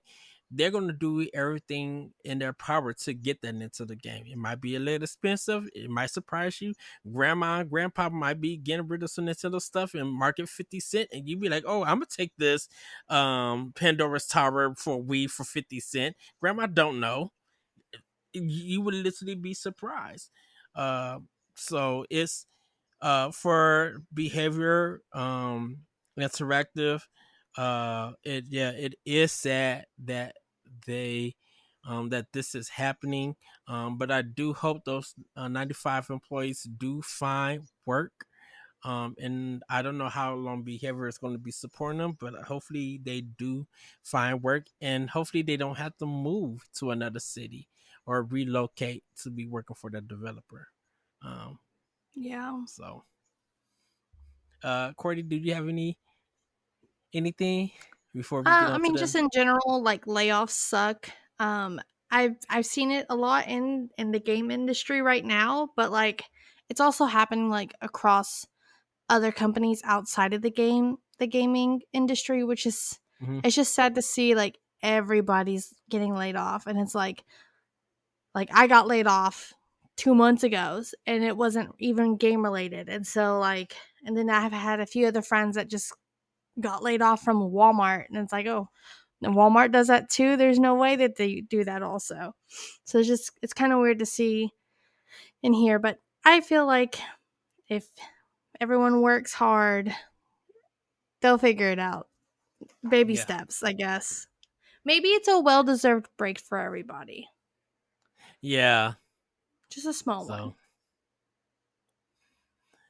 they're going to do everything in their power to get that Nintendo game. It might be a little expensive, it might surprise you. Grandma and grandpa might be getting rid of some Nintendo stuff and market 50 cent, and you be like, oh, I'm gonna take this Pandora's Tower for Wii for 50 cent. Grandma don't know. You would literally be surprised. uh so it's, for behavior, interactive, it is sad that they that this is happening, but I do hope those 95 employees do find work. And I don't know how long behavior is going to be supporting them, but hopefully they do find work, and hopefully they don't have to move to another city or relocate to be working for the developer. um Yeah. so, Courtney, do you have anything before we get I on to mean, the? just in general, like layoffs suck. I've seen it a lot in the game industry right now, but like it's also happening like across other companies outside of the gaming industry, which is Mhm. it's just sad to see like everybody's getting laid off, and it's like I got laid off 2 months ago, and it wasn't even game related, and so like, and then I've had a few other friends that just got laid off from Walmart, and it's like, oh, and Walmart does that too. There's no way that they do that also. So it's kind of weird to see in here, but I feel like if everyone works hard, they'll figure it out. Baby Yeah, steps, I guess. Maybe it's a well-deserved break for everybody. yeah. Just a small one. So,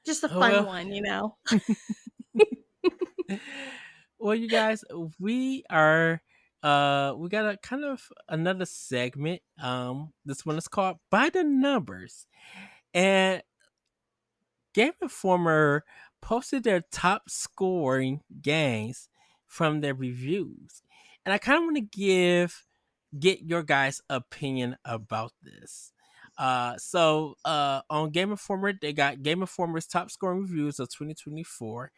Just a oh fun well. one, you know. Well, you guys, we got a kind of another segment. This one is called By the Numbers, and Game Informer posted their top scoring games from their reviews. And I kind of want to give get your guys' opinion about this. On Game Informer, they got Game Informer's top scoring reviews of 2024.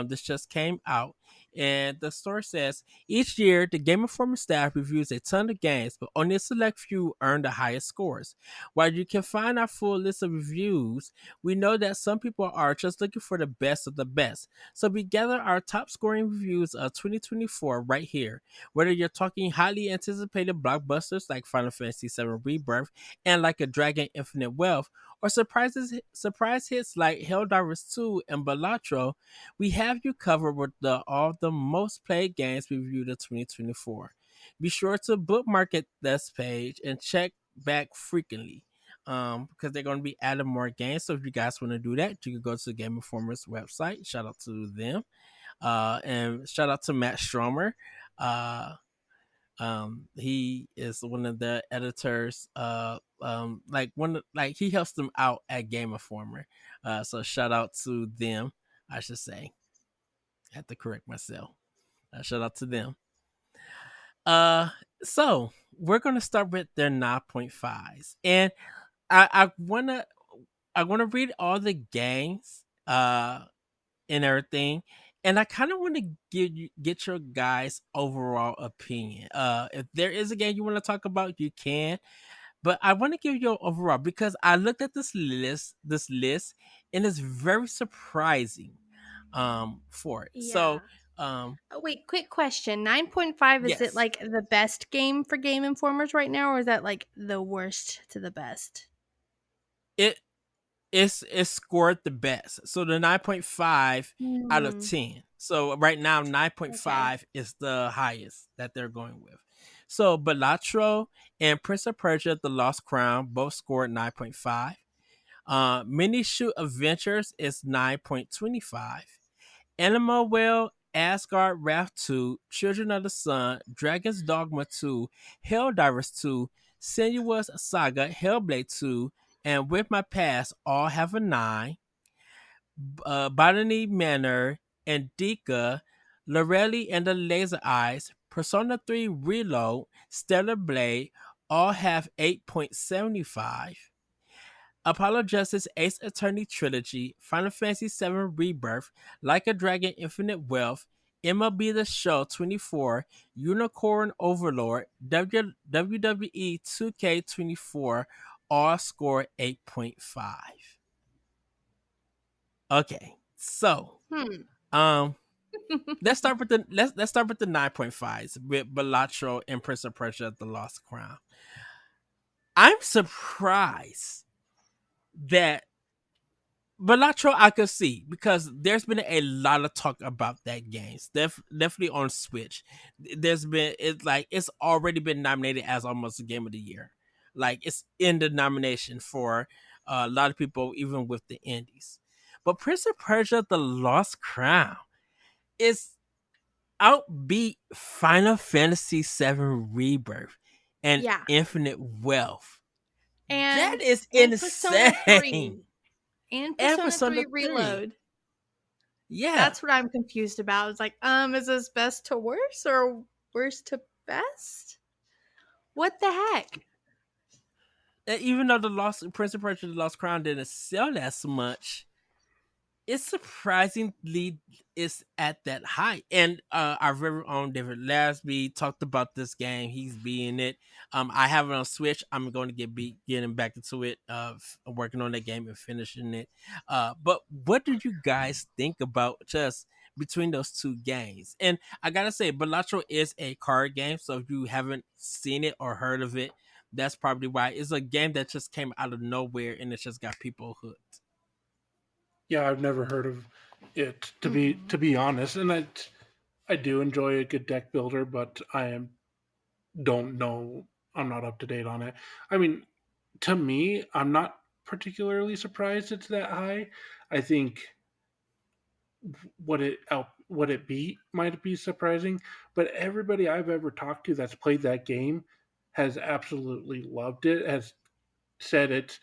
This just came out, and the story says each year the Game Informer staff reviews a ton of games, but only a select few earn the highest scores. While you can find our full list of reviews, we know that some people are just looking for the best of the best. So we gather our top scoring reviews of 2024 right here. Whether you're talking highly anticipated blockbusters like Final Fantasy VII Rebirth and Like a Dragon Infinite Wealth, or surprise hits like Helldivers 2 and Balatro, we have you covered with all the most played games reviewed in 2024. Be sure to bookmark it this page and check back frequently. Because they're going to be adding more games. So if you guys want to do that, you can go to the Game Informer's website. Shout out to them. And shout out to Matt Stromer. Uh, he is one of the editors. Like he helps them out at Game Informer. So shout out to them. I should say. I have to correct myself. Shout out to them. Uh, so we're gonna start with their 9.5s, and I wanna read all the games and everything. And I kind of want to get your guys' overall opinion. If there is a game you want to talk about, you can. But I want to give you overall because I looked at this list, and it's very surprising for it. So, Yeah. um, Oh, wait, quick question. 9.5, is it yes, like the best game for Game Informers right now, or is that like the worst to the best? it it's scored the best. So the 9.5 out of Hmm. 10. So right now Okay. 9.5 is the highest that they're going with. So Balatro and Prince of Persia The Lost Crown both scored 9.5. Mini Shoot Adventures is 9.25. Animal Well, Asgard Wrath 2, Children of the Sun, Dragon's Dogma 2, Helldivers 2, Senua's Saga, Hellblade 2, and With My Past all have a 9. Botany Manor, Indica, Lorelli and the Laser Eyes, Persona 3 Reload, Stellar Blade all have 8.75. Apollo Justice Ace Attorney Trilogy, Final Fantasy VII Rebirth, Like a Dragon Infinite Wealth, MLB The Show 24, Unicorn Overlord, WWE 2K24 all score 8.5. Okay, so Hmm. um let's start with the 9.5s with Balatro and Prince of Persia The Lost Crown. I'm surprised that Balatro I could see because there's been a lot of talk about that game. Definitely on Switch. There's been it's already been nominated as almost a game of the year. Like it's in the nomination for a lot of people, even with the indies. But Prince of Persia: The Lost Crown is outbeat Final Fantasy VII Rebirth and Yeah. Infinite Wealth. That And is Persona insane. 3. And And Persona Persona 3 3. Reload. Yeah. That's what I'm confused about. It's like, is this best to worst or worst to best? What the heck? Even though the Lost Prince of Persia: The Lost Crown didn't sell that so much, it's surprisingly it's at that high. And our very own David Lasby talked about this game. He's being it. I have it on Switch. I'm going to getting back into it. Working on that game and finishing it. But what did you guys think about just between those two games? And I gotta say, Balatro is a card game, so if you haven't seen it or heard of it, that's probably why. It's a game that just came out of nowhere and it just got people hooked. Yeah, I've never heard of it Mhm. to be honest, and I do enjoy a good deck builder, but don't know. I'm not up to date on it. I mean, to me, I'm not particularly surprised it's that high. I think what it beat might be surprising, but everybody I've ever talked to that's played that game has absolutely loved it. Has said it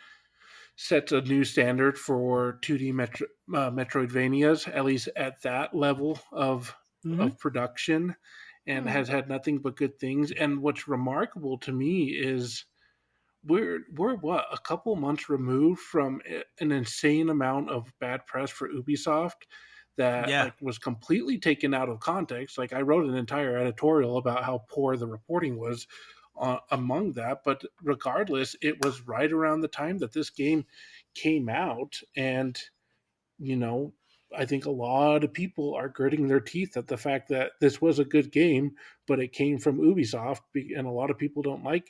sets a new standard for 2D Metroidvanias, at least at that level Mm-hmm. of production. and Hmm. has had nothing but good things. And what's remarkable to me is we're what, a couple months removed from an insane amount of bad press for Ubisoft that Yeah. like was completely taken out of context. Like I wrote an entire editorial about how poor the reporting was among that, but regardless, it was right around the time that this game came out, and you know, I think a lot of people are gritting their teeth at the fact that this was a good game, but it came from Ubisoft, and a lot of people don't like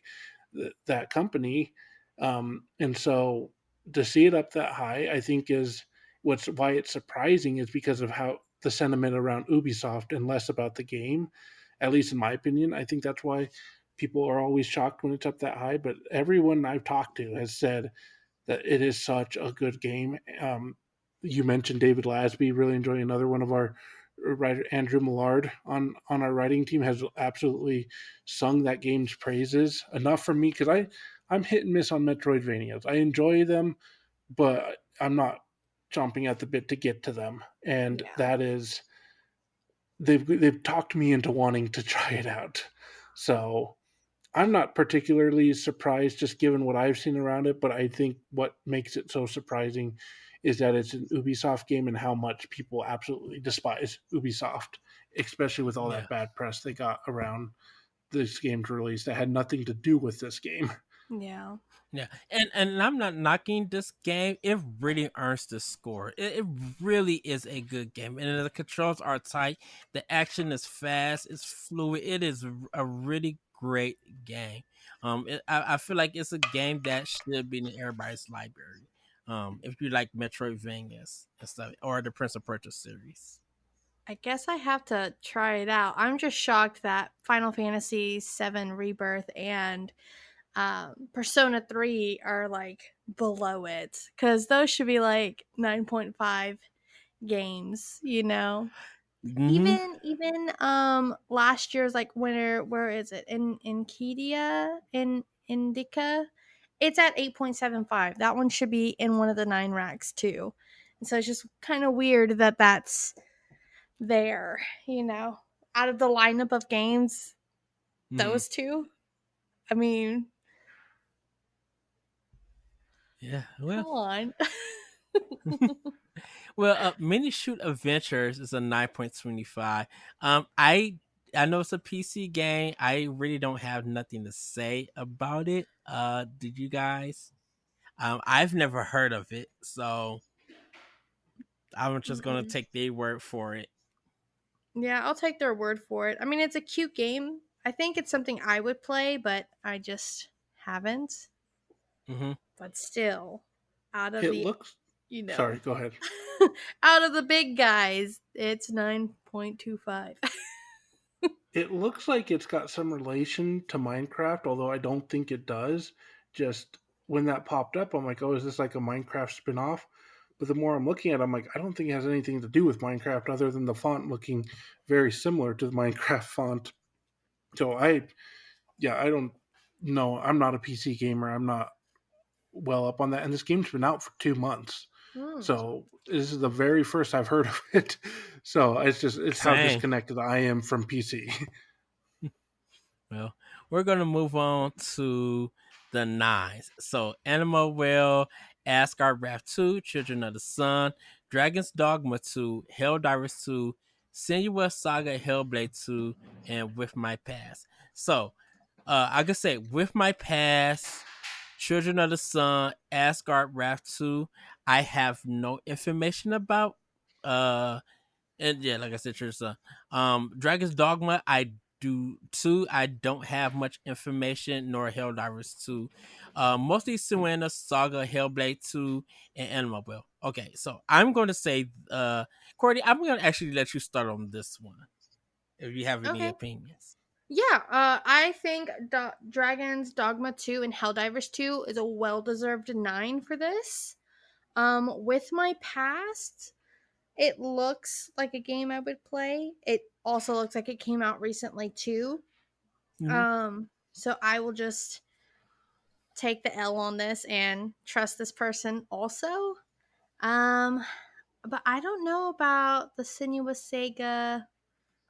that company. And so to see it up that high, I think is what's why it's surprising is because of how the sentiment around Ubisoft and less about the game. At least in my opinion, I think that's why people are always shocked when it's up that high. But everyone I've talked to has said that it is such a good game. You mentioned David Lasby, really enjoying another one of our writer Andrew Millard on our writing team has absolutely sung that game's praises enough for me because I'm hit and miss on Metroidvanias. I enjoy them, but I'm not chomping at the bit to get to them, and Yeah. that is they've talked me into wanting to try it out. So I'm not particularly surprised just given what I've seen around it, but I think what makes it so surprising is that it's an Ubisoft game and how much people absolutely despise Ubisoft, especially with all Yeah. that bad press they got around this game's release that had nothing to do with this game. Yeah. Yeah, and I'm not knocking this game. It really earns the score. It really is a good game, and the controls are tight. The action is fast. It's fluid. It is a really great game. I feel like it's a game that should be in everybody's library. If you like Metroidvanias and stuff, or the Prince of Persia series. I guess I have to try it out. I'm just shocked that Final Fantasy VII Rebirth and Persona 3 are like below it because those should be like 9.5 games, you know? Mm-hmm. Even last year's like winner, where is it? In Kedia in Indica, it's at 8.75. That one should be in one of the 9 racks too. And so it's just kind of weird that that's there, you know. Out of the lineup of games, Mm, those two. I mean, yeah. come Well. on. Well, Mini Shoot Adventures is a 9.25. I know it's a PC game. I really don't have nothing to say about it. Did you guys? I've never heard of it, so I'm just gonna Mm-mm. take their word for it. Yeah, I'll take their word for it. I mean, it's a cute game. I think it's something I would play, but I just haven't. Hmm. But still, out of It the, looks you sorry, know, go ahead. out of the big guys, it's 9.25. It looks like it's got some relation to Minecraft, although I don't think it does. Just when that popped up, I'm like, oh, is this like a Minecraft spin-off? But the more I'm looking at it, I'm like, I don't think it has anything to do with Minecraft other than the font looking very similar to the Minecraft font. So yeah, I don't know. I'm not a PC gamer. I'm not well up on that. And this game's been out for 2 months. Hmm. So this is the very first I've heard of it. So it's how Same. disconnected I am from PC. Well, we're gonna move on to the nines. So, Animal Well, Asgard Wrath 2, Children of the Sun, Dragon's Dogma 2, Helldivers 2, Sinuous Saga Hellblade 2, and With My Past. So, I could say With My Past, Children of the Sun, Asgard Wrath 2. I have no information about. And yeah, like I said, Church Son. Dragon's Dogma, I do too. I don't have much information, nor Helldivers 2. Mostly Suena Saga, Hellblade 2, and Animal Well. Okay, so I'm going to say, Courtney, I'm going to actually let you start on this one if you have any Okay. opinions. Yeah, I think Dragon's Dogma 2 and Helldivers 2 is a well-deserved 9 for this. With my past, it looks like a game I would play. It also looks like it came out recently too. Mm-hmm. So I will just take the L on this and trust this person also. Um, but I don't know about the Sinuous Sega,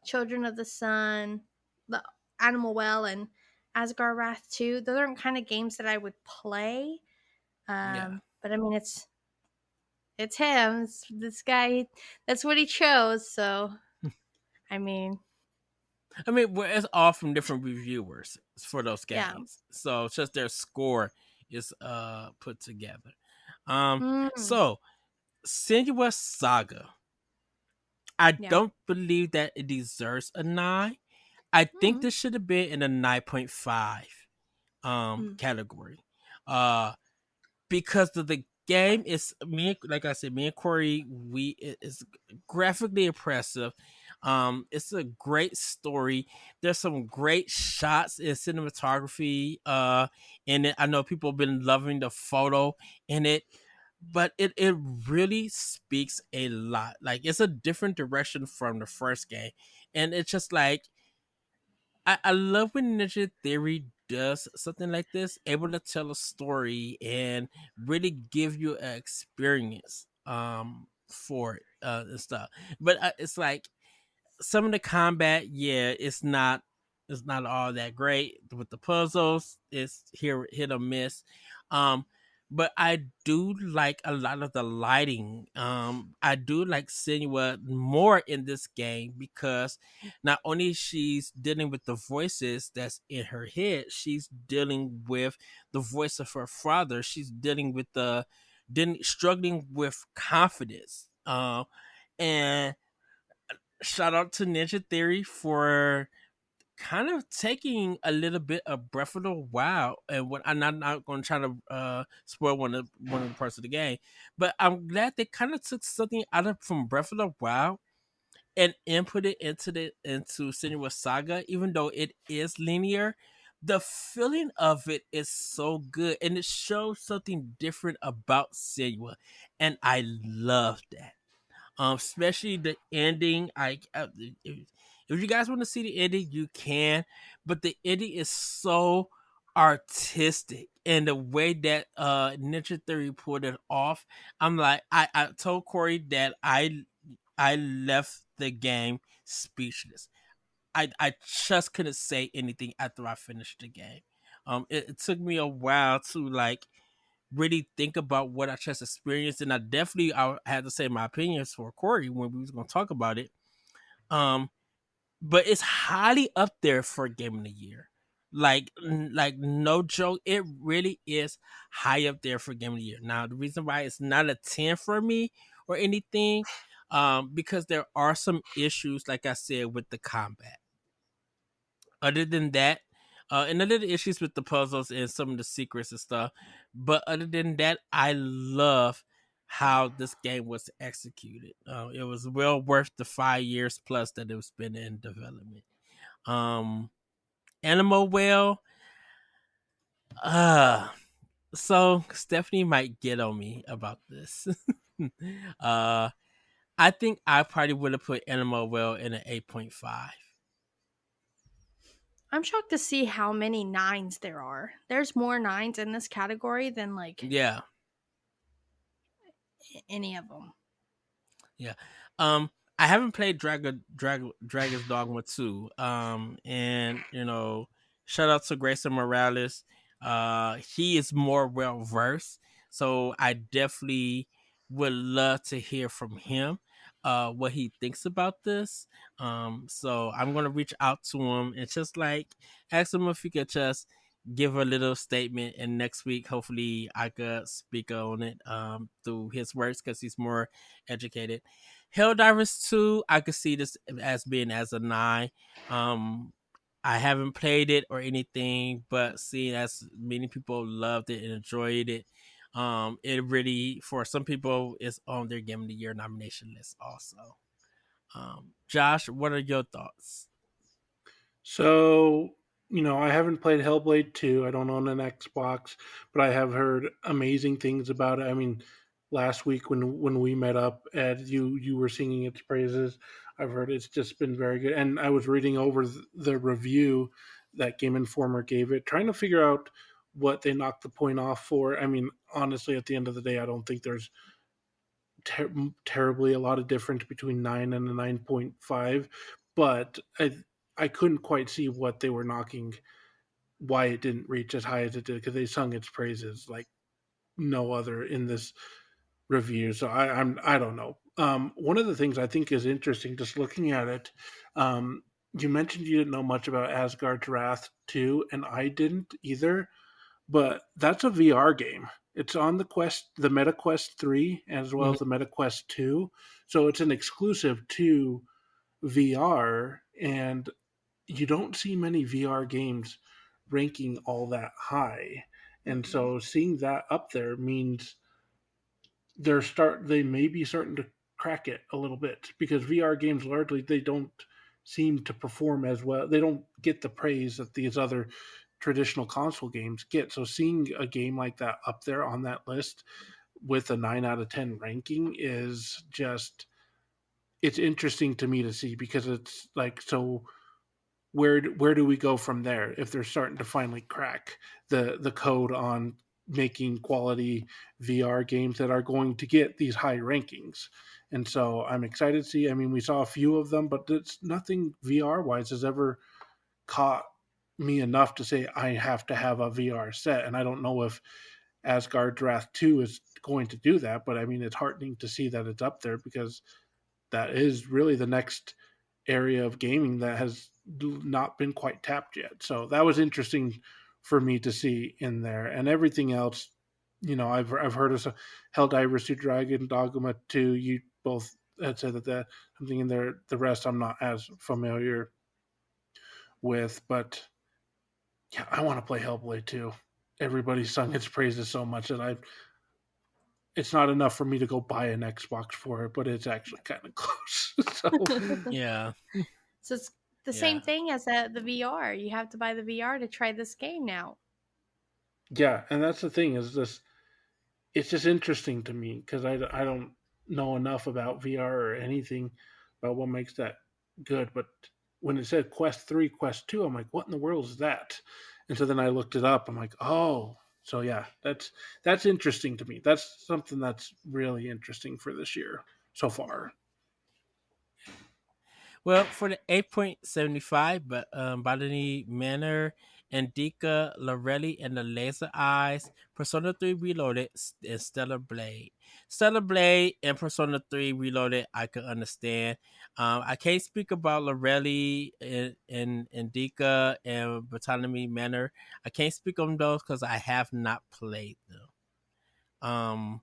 Children of the Sun. the Animal Well and Asgard Wrath 2. Those aren't kind of games that I would play. Yeah. But I mean, it's him. It's this guy. That's what he chose. So I mean, I mean, it's all from different reviewers for those yeah. games, so it's just their score is put together. Um, Mm, so Senua Saga, I yeah. don't believe that it deserves a 9. I think Mm, this should have been in a 9.5 mm, category. Uh because of the game is like I said, me and Corey, it's graphically impressive. It's a great story. There's some great shots in cinematography in it. I know people have been loving the photo in it, but it really speaks a lot. Like, it's a different direction from the first game. And it's just like, I love when Ninja Theory does something like this, able to tell a story and really give you an experience for it and stuff. But it's like, some of the combat, yeah, it's not all that great with the puzzles. It's hit or miss. Um, but I do like a lot of the lighting. I do like Senua more in this game because not only she's dealing with the voices that's in her head, she's dealing with the voice of her father. She's dealing with struggling with confidence. And shout out to Ninja Theory for kind of taking a little bit of Breath of the Wild, and what I'm not going to try to spoil one of the parts of the game, but I'm glad they kind of took something out of from Breath of the Wild and input it into Senua Saga, even though it is linear. The feeling of it is so good, and it shows something different about Senua, and I love that. Especially the ending. If you guys want to see the ending, you can, but the ending is so artistic, and the way that Ninja Theory pulled it off, I'm like, I told Corey that I left the game speechless. I just couldn't say anything after I finished the game. It took me a while to like really think about what I just experienced, and I had to say my opinions for Corey when we was gonna talk about it. Um, but it's highly up there for game of the year. Like no joke, it really is high up there for game of the year. Now the reason why it's not a 10 for me or anything, because there are some issues, like I said, with the combat. Other than that, and a little issues with the puzzles and some of the secrets and stuff. But other than that, I love how this game was executed. It was well worth the 5 years plus that it's been in development. Um, Animal Well, uh, so Stephanie might get on me about this. uh, I think I probably would have put Animal Well in an 8.5. I'm shocked to see how many nines there are. There's more nines in this category than like Yeah. any of them. Yeah. Um, I haven't played Dragon's Dogma 2. And shout out to Grayson Morales. He is more well versed, so I definitely would love to hear from him what he thinks about this. So I'm gonna reach out to him and just like ask him if he could just give a little statement, and next week hopefully I could speak on it through his words because he's more educated. Helldivers 2, I could see this as being as a 9. Um, I haven't played it or anything, but seeing as many people loved it and enjoyed it, it really, for some people, is on their Game of the Year nomination list also. Josh, what are your thoughts? So, I haven't played Hellblade 2. I don't own an Xbox, but I have heard amazing things about it. I mean, last week when we met up, Ed, you were singing its praises. I've heard it's just been very good. And I was reading over the review that Game Informer gave it, trying to figure out what they knocked the point off for. I mean, honestly, at the end of the day, I don't think there's terribly a lot of difference between 9 and a 9.5, but I couldn't quite see what they were knocking, why it didn't reach as high as it did, because they sung its praises like no other in this review. So I don't know. One of the things I think is interesting, just looking at it, you mentioned you didn't know much about Asgard's Wrath 2, and I didn't either. But that's a VR game. It's on the Meta Quest 3 as well Mhm. as the Meta Quest 2. So it's an exclusive to VR, and you don't see many VR games ranking all that high. And Mm-mm. so seeing that up there means they may be starting to crack it a little bit, because VR games largely they don't seem to perform as well. They don't get the praise that these other traditional console games get. So seeing a game like that up there on that list with a 9 out of 10 ranking is just, it's interesting to me to see, because it's like, so where do we go from there if they're starting to finally crack the code on making quality VR games that are going to get these high rankings? And so I'm excited to see. I mean, we saw a few of them, but it's nothing VR wise has ever caught me enough to say I have to have a VR set. And I don't know if Asgard Wrath 2 is going to do that, but I mean, it's heartening to see that it's up there, because that is really the next area of gaming that has not been quite tapped yet. So that was interesting for me to see in there, and everything else. I've heard of Helldivers 2, Dragon Dogma 2. You both had said that something in there. The rest I'm not as familiar with, but yeah, I want to play Hellblade 2. Everybody's sung its praises so much that it's not enough for me to go buy an Xbox for it, but it's actually kind of close. So Yeah, So it's the same yeah. thing as the VR. You have to buy the VR to try this game now. yeah, and that's the thing, is this, it's just interesting to me, because I don't know enough about VR or anything about what makes that good. But when it said Quest 3, Quest 2, I'm like, what in the world is that? And so then I looked it up. I'm like, oh, so yeah, that's interesting to me. That's something that's really interesting for this year so far. Well, for the 8.75, but Bodini Manor, Indica, Lorelli, and the Laser Eyes, Persona 3 Reloaded, and Stellar Blade. Stellar Blade and Persona 3 Reloaded, I can understand. I can't speak about Lorelli and Indica and Botanimi Manor. I can't speak on those because I have not played them.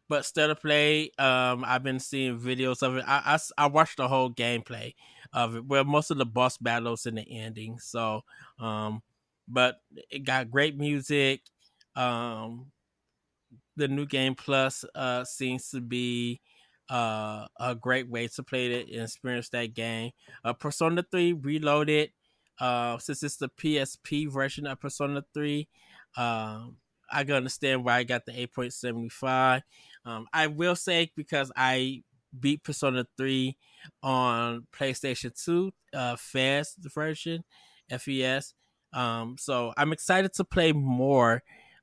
But Stellar Play, I've been seeing videos of it. I watched the whole gameplay of it, where most of the boss battles and the ending. So, um, but it got great music. Um, the new game plus seems to be a great way to play it and experience that game. Persona 3 Reloaded, since it's the PSP version of Persona 3, um, I can understand why I got the 8.75. I will say, because I beat Persona 3 on PlayStation 2, FES version, FES. So I'm excited to play more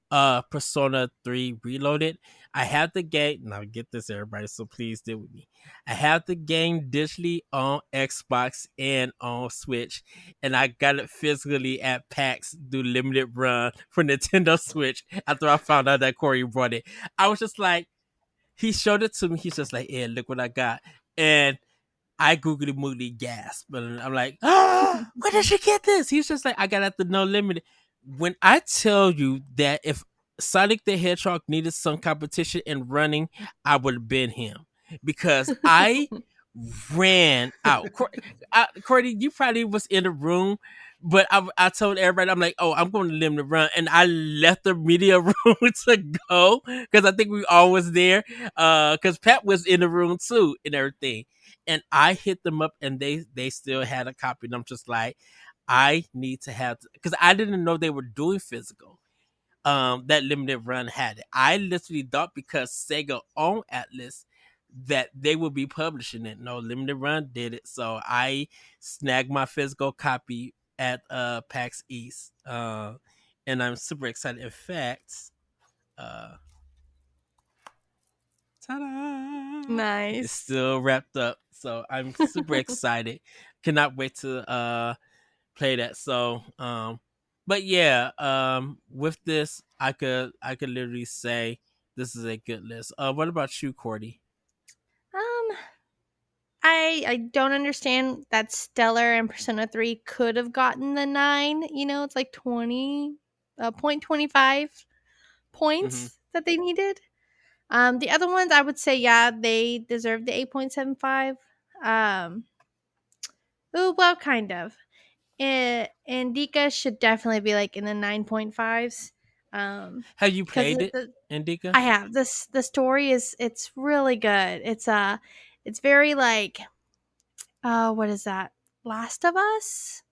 Persona 3 Reloaded. I have the game, now get this everybody, so please deal with me. I have the game digitally on Xbox and on Switch, and I got it physically at PAX do limited run for Nintendo Switch after I found out that Courty brought it. I was just like, he showed it to me, he's just like, yeah, look what I got. And I googly moogly gasped, but I'm like, ah, where did you get this? He's just like, I got it at the No Limit. When I tell you that if Sonic the Hedgehog needed some competition in running, I would have been him, because I ran out. Courtney, you probably was in the room, but I told everybody, I'm like, oh, I'm going to limit run, and I left the media room to go, because I think we all was there, because Pat was in the room too and everything, and I hit them up, and they still had a copy, and I'm just like, I need to have, because I didn't know they were doing physical. That limited run had it. I literally thought, because Sega owned Atlas, that they would be publishing it. No, limited run did it, so I snagged my physical copy at PAX East, and I'm super excited. In fact, uh, ta-da! It's Nice. still wrapped up, so I'm super excited cannot wait to play that. So, but yeah, with this, I could literally say this is a good list. What about you, Courty? Um, I don't understand that Stellar and Persona 3 could have gotten the 9. You know, it's like 20 point 25 Mm-hmm. points that they needed. The other ones I would say yeah, they deserve the 8.75. Um, oh well, kind of. Indica should definitely be like in the 9.5s. Have you Because played it, the Indica? I have this the story is it's really good. It's very like what is that? Last of Us?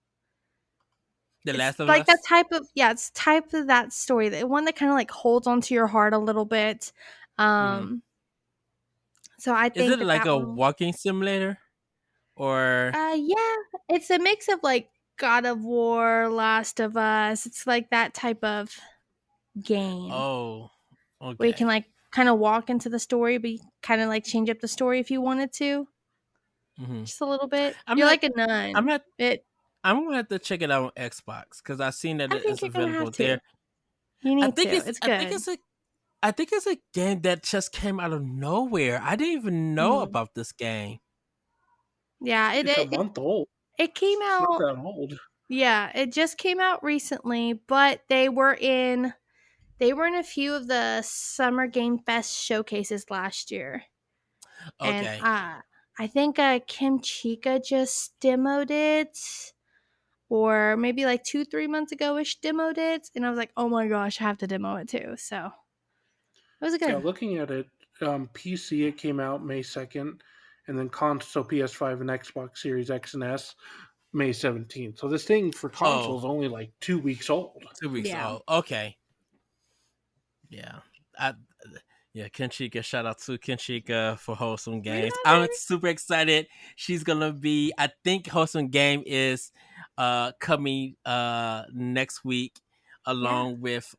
The It's Last of like that Us. type of yeah, it's type of that story. The one that kind of like holds onto your heart a little bit. Mm-hmm. Um so I Is think it that like that a one walking simulator or? yeah, it's a mix of like God of War, Last of Us. It's like that type of game Oh, where you can okay. like kind of walk into the story, but you kind of like change up the story if you wanted to, Mm-hmm. just a little bit. I'm You're not. like a I'm nun. not. It. I'm gonna have to check it out on Xbox because I've seen that I think it's you're gonna have available there. to. You I need think to. it's. It's I think good. it's a. I think it's a game that just came out of nowhere. I didn't even know Mhm. about this game. Yeah. It, It's a it it month old. it came It's not out. that old. Yeah, it just came out recently, but they were in a few of the Summer Game Fest showcases last year, and Okay. I think Kim Chica just demoed it. Or maybe like 2-3 months ago ish demoed it, and I was like, oh my gosh, I have to demo it too. So it was Yeah, good. looking at it, PC it came out May 2nd, and then console PS5 and Xbox Series X and S May 17th. So this thing for console Oh, is only like 2 weeks old. 2 weeks Yeah. old. Okay. Yeah. I. Yeah, Kenchika. Shout out to Kenchika for Wholesome We Games. love I'm her. super excited. She's gonna be. I think Wholesome Game is coming next week Yeah. along with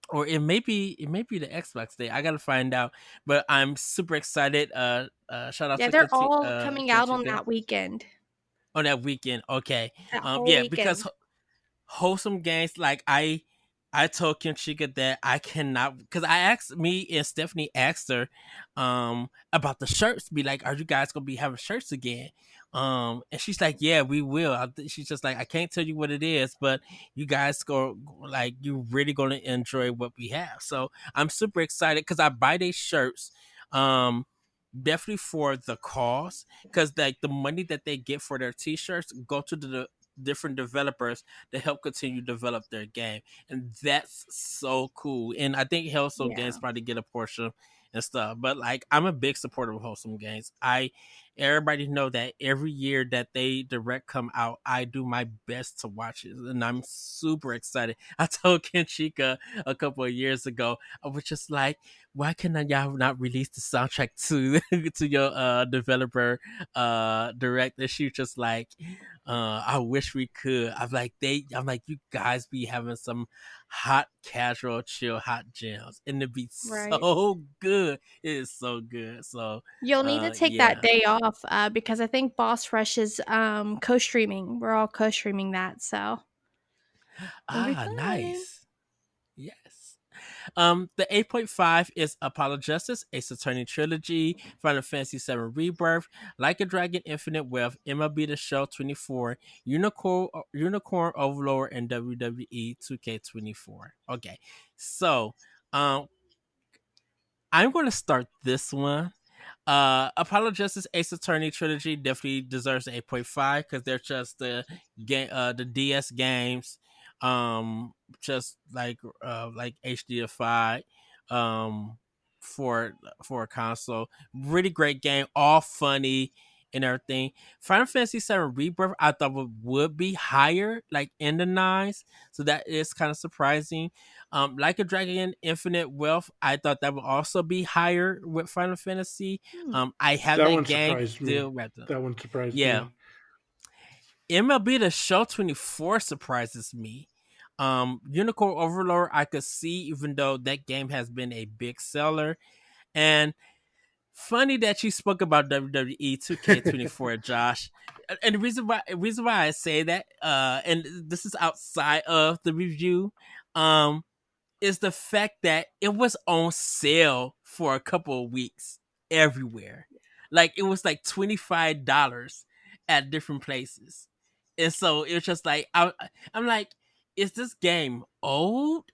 or it may be the Xbox Day. I gotta find out. But I'm super excited. Shout out Yeah, to they're all coming out on Kenchika that weekend. on that weekend. Okay. That whole Yeah, because weekend. Wholesome Games, like I told Kim Chica that I cannot, because I asked, me and Stephanie asked her about the shirts, be like, are you guys gonna be having shirts again? And she's like, yeah, we will. She's just like, I can't tell you what it is, but you guys go, like, you really gonna enjoy what we have. So I'm super excited because I buy these shirts definitely for the cause, because like the money that they get for their t-shirts go to the different developers to help continue to develop their game, and that's so cool. And I think Wholesome Yeah. Games probably get a portion and stuff, but like I'm a big supporter of Wholesome Games. I Everybody know that every year that they direct come out, I do my best to watch it, and I'm super excited. I told Kenchika a couple of years ago, I was just like, why can y'all not release the soundtrack to to your developer direct? And she just like, I wish we could. I'm like, you guys be having some hot casual chill hot jams, and it be Right. so good. It is so good. So You'll need to take that yeah. day off because I think Boss Rush is co-streaming. We're all co-streaming that, so it'll be fun. Nice. Yes. The 8.5 is Apollo Justice, Ace Attorney Trilogy, Final Fantasy VII Rebirth, Like a Dragon Infinite Wealth, MLB The Show 24, Unicorn Overlord, and WWE 2K24. Okay, so um, I'm going to start this one. Apollo Justice Ace Attorney Trilogy definitely deserves an 8.5 because they're just the DS games, um, just like HDFI, um, for a console. Really great game, all funny and everything. Final Fantasy VII Rebirth, I thought would be higher, like in the nines, so that is kind of surprising. Like a Dragon Infinite Wealth, I thought that would also be higher with Final Fantasy. Hmm. I have That that one game surprised me. still wrapped up. That one surprised Yeah. me. MLB The Show 24 surprises me. Unicorn Overlord, I could see, even though that game has been a big seller. And funny that you spoke about WWE 2K24, Josh. And the reason why I say that, and this is outside of the review, um, is the fact that it was on sale for a couple of weeks everywhere. Like it was like $25 at different places. And so it was just like I'm like, is this game old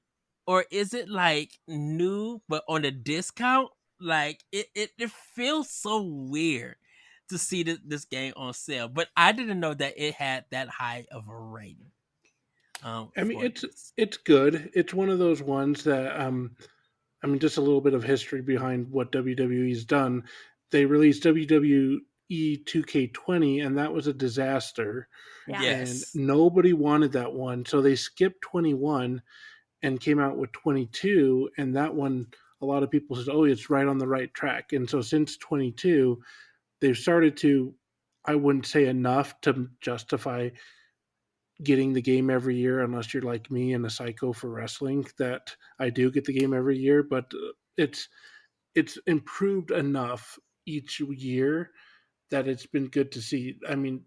or is it like new but on a discount? Like it feels so weird to see this game on sale. But I didn't know that it had that high of a rating I mean, for this. it's good. It's one of those ones that I mean, just a little bit of history behind what WWE's done. They released WWE 2K20, and that was a disaster. Yeah. And Yes. nobody wanted that one, so they skipped 21 and came out with 22. And that one, a lot of people said, "Oh, it's right on the right track." And so since 22, they've started to, I wouldn't say enough to justify getting the game every year, unless you're like me and a psycho for wrestling. That I do get the game every year, but it's improved enough each year that it's been good to see. I mean,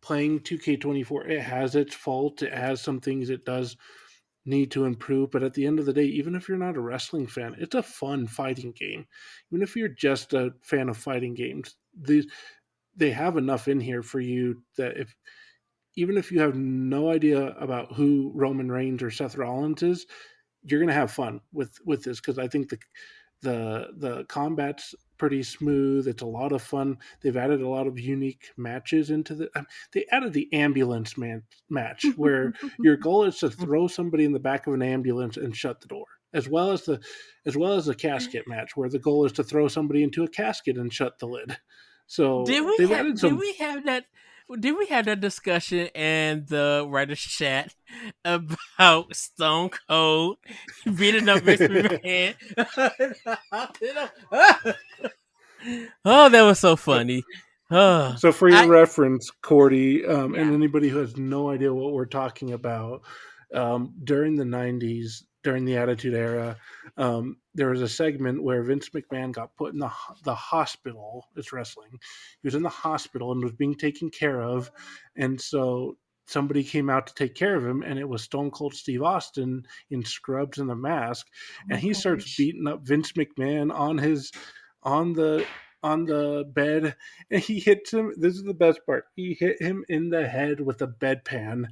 playing 2K24, it has its fault. It has some things it does need to improve, but at the end of the day, even if you're not a wrestling fan, it's a fun fighting game. Even if you're just a fan of fighting games, they have enough in here for you that if even if you have no idea about who Roman Reigns or Seth Rollins is, you're gonna have fun with this because I think the combat's pretty smooth. It's a lot of fun. They've added a lot of unique matches into the. They added the ambulance match where your goal is to throw somebody in the back of an ambulance and shut the door, as well as the casket match where the goal is to throw somebody into a casket and shut the lid. So they've added Did some. we have that discussion in the writers chat about Stone Cold beating up Vince McMahon? You know? Oh, that was so funny. Oh, So, for your I reference, Courty, and Yeah. anybody who has no idea what we're talking about, during the '90s, during the Attitude Era, there was a segment where Vince McMahon got put in the hospital. It's wrestling. He was in the hospital and was being taken care of, and so somebody came out to take care of him, and it was Stone Cold Steve Austin in scrubs and a mask, Oh and my he starts gosh. beating up Vince McMahon on the on the bed, and he hits him. This is the best part. He hit him in the head with a bedpan,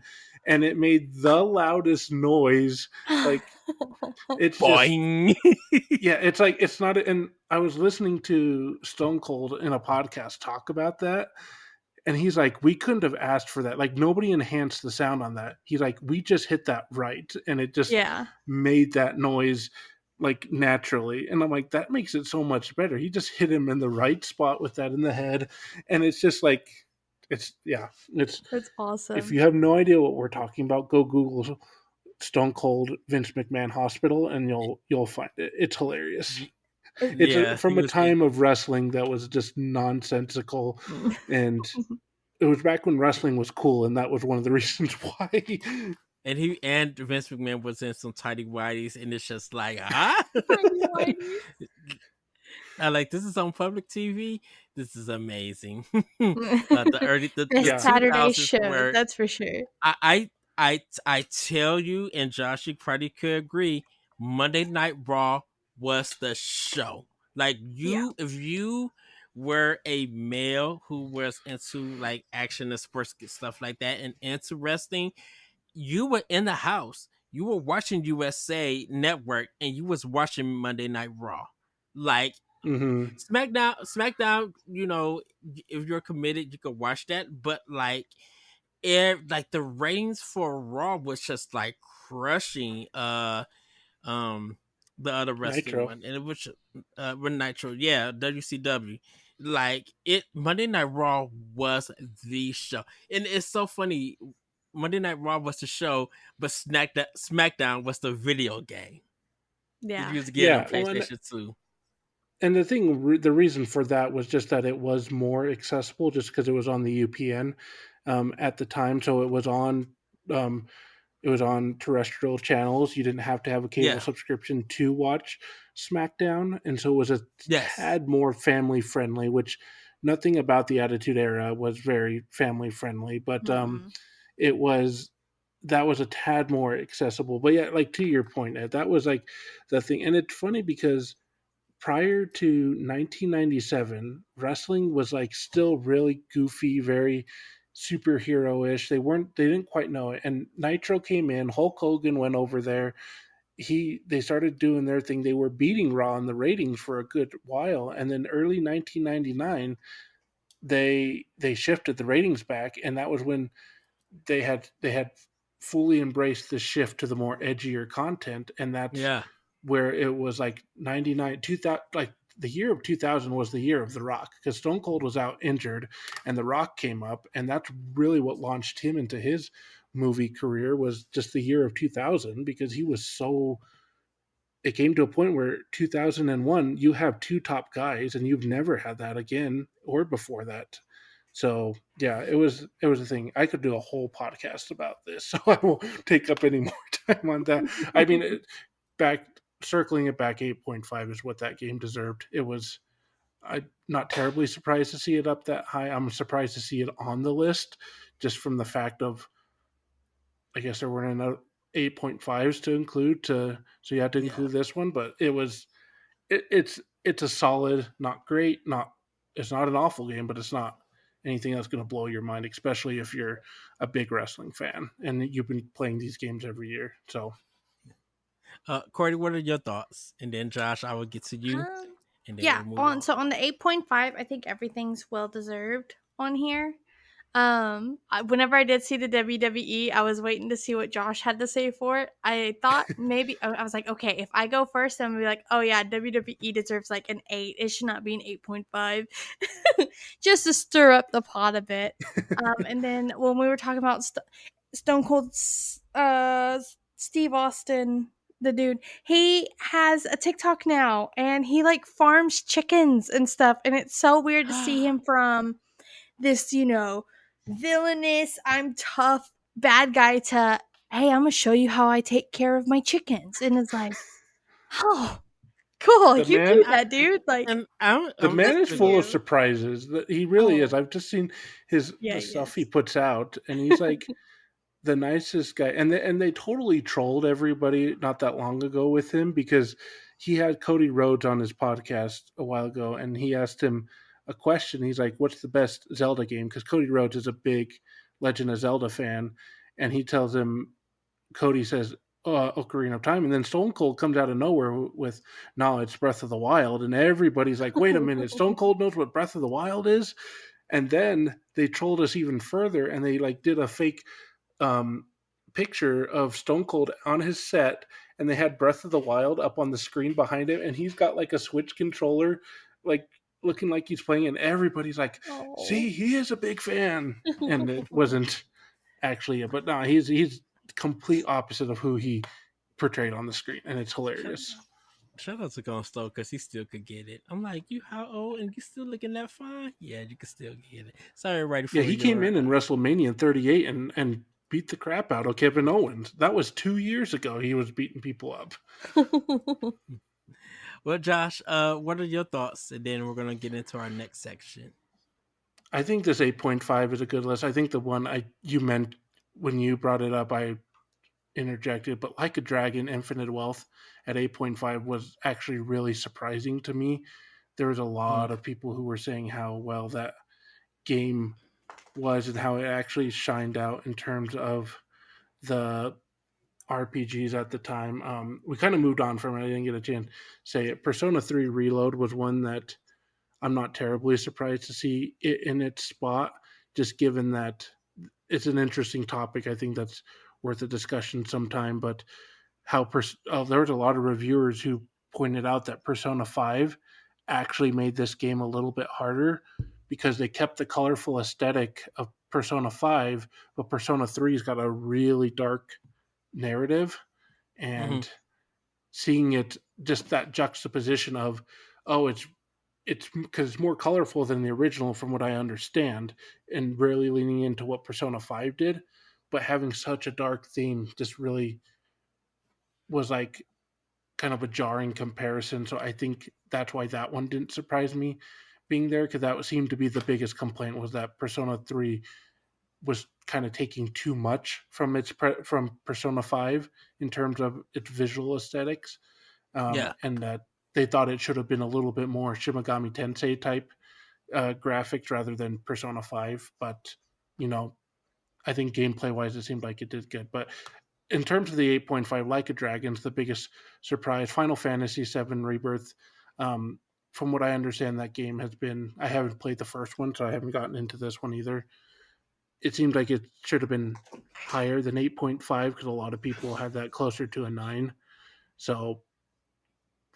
and it made the loudest noise. Like it's just boing. yeah. It's like it's not. And I was listening to Stone Cold in a podcast talk about that, and he's like, we couldn't have asked for that. Like nobody enhanced the sound on that. He's like, we just hit that right, and it just Yeah. made that noise like naturally. And I'm like, that makes it so much better. He just hit him in the right spot with that in the head, and it's just like, it's yeah, it's. That's If awesome. you have no idea what we're talking about, go Google Stone Cold Vince McMahon Hospital, and you'll find it. It's hilarious. It's Yeah, he from a was it. time of wrestling that was just nonsensical, and it was back when wrestling was cool, and that was one of the reasons why. And Vince McMahon was in some tidy whities, and it's just like, ah. Tiny whities. I like this is on public TV. This is amazing. The early the Best Yeah, two Saturday thousands show, were that's for sure. I tell you, and Josh, you probably could agree. Monday Night Raw was the show. Like Yeah. if you were a male who was into like action and sports stuff like that, and into wrestling, you were in the house. You were watching USA Network, and you was watching Monday Night Raw. Like hmm SmackDown. If you're committed, you could watch that. But like the ratings for Raw was just like crushing. Um, the other wrestling Nitro. one, and it was with Nitro. Yeah, WCW. Like Monday Night Raw was the show, and it's so funny. Monday Night Raw was the show, but SmackDown was the video game. If Yeah. you was getting a Yeah, well, and PlayStation 2. and the thing, the reason for that was just that it was more accessible, just because it was on the UPN at the time, so um, it was on terrestrial channels. You didn't have to have a cable Yeah. subscription to watch SmackDown, and so it was a Yes. tad more family friendly. Which nothing about the Attitude Era was very family friendly, but Mm-mm. it was that was a tad more accessible. But yeah, like to your point, Ed, that was like the thing, and it's funny because prior to 1997, wrestling was like still really goofy, very superhero-ish. They didn't quite know it. And Nitro came in, Hulk Hogan went over there. They started doing their thing. They were beating Raw in the ratings for a good while. And then early 1999, they shifted the ratings back, and that was when they had fully embraced the shift to the more edgier content, and that's Yeah. where it was like 99 2000, like the year of 2000 was the year of The Rock, because Stone Cold was out injured and The Rock came up, and that's really what launched him into his movie career, was just the year of 2000, because he was so it came to a point where 2001 you have two top guys, and you've never had that again or before that. So yeah, it was a thing. I could do a whole podcast about this, so I won't take up any more time on that. I mean, back circling it back, 8.5 is what that game deserved. It was. I'm not terribly surprised to see it up that high. I'm surprised to see it on the list, just from the fact of, I guess there weren't enough 8.5s to include, so you had to Yeah. include this one. But it's a solid, not great, not it's not an awful game, but it's not anything that's going to blow your mind, especially if you're a big wrestling fan and you've been playing these games every year. So Courty, what are your thoughts? And then Josh, I will get to you, Um, and then yeah, we'll move on on. so on the 8.5, I think everything's well deserved on here. Whenever I did see the WWE, I was waiting to see what Josh had to say for it. I thought maybe I was like, okay, if I go first, I'm gonna be like, oh yeah, WWE deserves like an 8. It should not be an 8.5, just to stir up the pot a bit. And then when we were talking about Stone Cold, Steve Austin, the dude, he has a TikTok now, and he like farms chickens and stuff, and it's so weird to see him from this, villainous, I'm tough bad guy to, hey, I'm gonna show you how I take care of my chickens. And it's like, oh, cool, the you man do I, that, dude. Like, and I'm, the I'm man good is for and full of you. surprises. That he really is. Oh, I've just seen his yeah, the he stuff he is. puts out, and he's like the nicest guy. And they totally trolled everybody not that long ago with him, because he had Cody Rhodes on his podcast a while ago, and he asked him a question. He's like, "What's the best Zelda game?" Because Cody Rhodes is a big Legend of Zelda fan, and he tells him, Cody says, Ocarina of Time, and then Stone Cold comes out of nowhere with, "No, it's Breath of the Wild," and everybody's like, "Wait a minute, Stone Cold knows what Breath of the Wild is?" And then they trolled us even further, and they like did a fake um, picture of Stone Cold on his set, and they had Breath of the Wild up on the screen behind him, and he's got like a Switch controller, like looking like he's playing, and everybody's like, Oh. "See, he is a big fan," and it wasn't actually, but no, he's complete opposite of who he portrayed on the screen, and it's hilarious. shout out to Gon Slow because he still could get it. I'm like, you how old and you still looking that fine? Yeah, you can still get it. Sorry, everybody, Yeah, for he came your in WrestleMania in '38 and beat the crap out of Kevin Owens. That was 2 years ago. He was beating people up. Well, Josh, what are your thoughts? And then we're gonna get into our next section. I think this 8.5 is a good list. I think the one you meant when you brought it up, I interjected, but Like a Dragon Infinite Wealth at 8.5 was actually really surprising to me. There was a Mm. lot of people who were saying how well that game was and how it actually shined out in terms of the RPGs at the time. We kind of moved on from it. I didn't get a chance to say it. Persona 3 Reload was one that I'm not terribly surprised to see it in its spot, just given that it's an interesting topic. I think that's worth a discussion sometime. But there was a lot of reviewers who pointed out that Persona 5 actually made this game a little bit harder, because they kept the colorful aesthetic of Persona 5, but Persona 3's got a really dark narrative. Mm-hmm. And seeing it, just that juxtaposition of, oh, it's because it's more colorful than the original from what I understand, and really leaning into what Persona 5 did, but having such a dark theme just really was like kind of a jarring comparison. So I think that's why that one didn't surprise me being there, because that seemed to be the biggest complaint, was that Persona 3 was kind of taking too much from from Persona 5 in terms of its visual aesthetics, Yeah. and that they thought it should have been a little bit more Shimigami Tensei type graphics rather than Persona 5. But you know, I think gameplay wise, it seemed like it did good. But in terms of the 8.5, like a Dragon's the biggest surprise. Final Fantasy VII Rebirth. Um, from what I understand, that game has been. I haven't played the first one, so I haven't gotten into this one either. It seemed like it should have been higher than 8.5 because a lot of people had that closer to a 9. So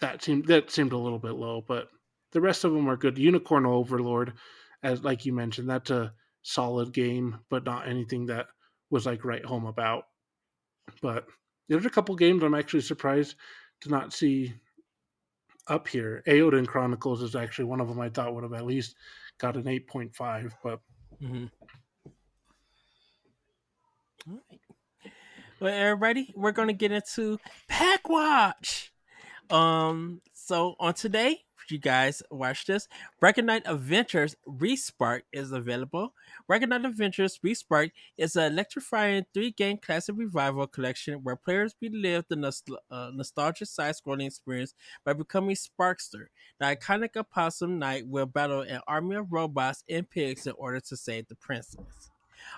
that seemed a little bit low, but the rest of them are good. Unicorn Overlord, as like you mentioned, that's a solid game, but not anything that was like right home about. But there's a couple games I'm actually surprised to not see up here. Aoden Chronicles is actually one of them I thought would have at least got an 8.5, but Mm-hmm. All right. Well, everybody, we're gonna get into Pack Watch. So on today, you guys watch this. Recognize Adventures Respark is available. Recognize Adventures Respark is an electrifying 3-game classic revival collection where players relive the nostalgic side-scrolling experience by becoming Sparkster. The iconic opossum knight will battle an army of robots and pigs in order to save the princess.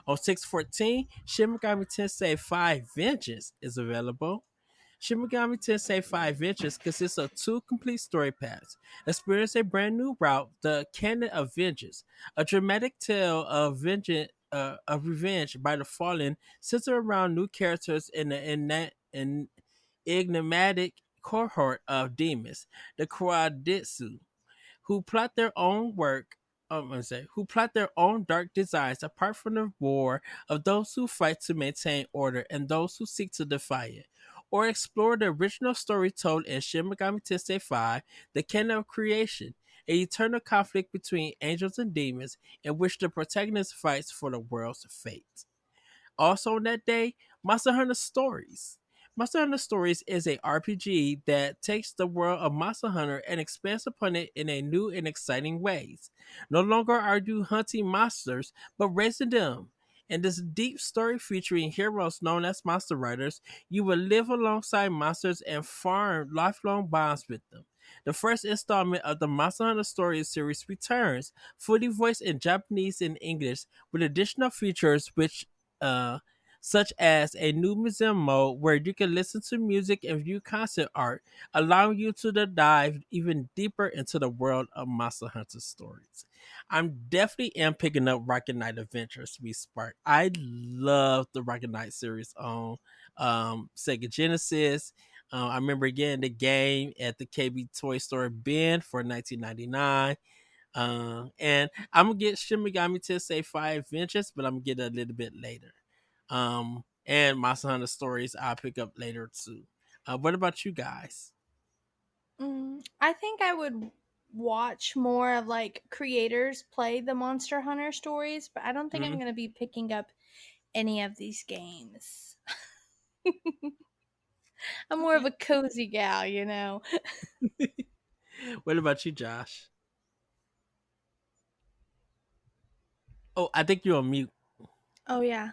On 6/14, Shin Megami Tensei 5 Vengeance is available. Shin Megami Tensei 5 Vengeance consists of 2 complete story paths. Experience a brand new route, the Canon of Vengeance, a dramatic tale of vengeance. Of revenge by the fallen, centered around new characters in an enigmatic cohort of demons, the Kuraditsu, who plot their own work. Who plot their own dark designs apart from the war of those who fight to maintain order and those who seek to defy it, or explore the original story told in Shin Megami Tensei 5, The Canon of Creation, an eternal conflict between angels and demons in which the protagonist fights for the world's fate. Also on that day, Monster Hunter Stories. Monster Hunter Stories is a RPG that takes the world of Monster Hunter and expands upon it in a new and exciting ways. No longer are you hunting monsters, but raising them. In this deep story featuring heroes known as monster riders, you will live alongside monsters and form lifelong bonds with them. The first installment of the Monster Hunter Stories series returns, fully voiced in Japanese and English, with additional features uh, such as a new museum mode where you can listen to music and view concept art, allowing you to dive even deeper into the world of Monster Hunter stories. I'm definitely am picking up Rocket Knight Adventures Respark. I love the Rocket Knight series on Sega Genesis. I remember getting the game at the KB Toy Store bin for 1999. And I'm gonna get Shin Megami Tensei 5 Vengeance, but I'm gonna get it a little bit later. And Monster Hunter Stories I'll pick up later too. What about you guys? I think I would watch more of like creators play the Monster Hunter stories, but I don't think I'm Mhm. going to be picking up any of these games. I'm more of Okay. a cozy gal, you know. What about you, Josh? Oh, I think you're on mute. Oh yeah.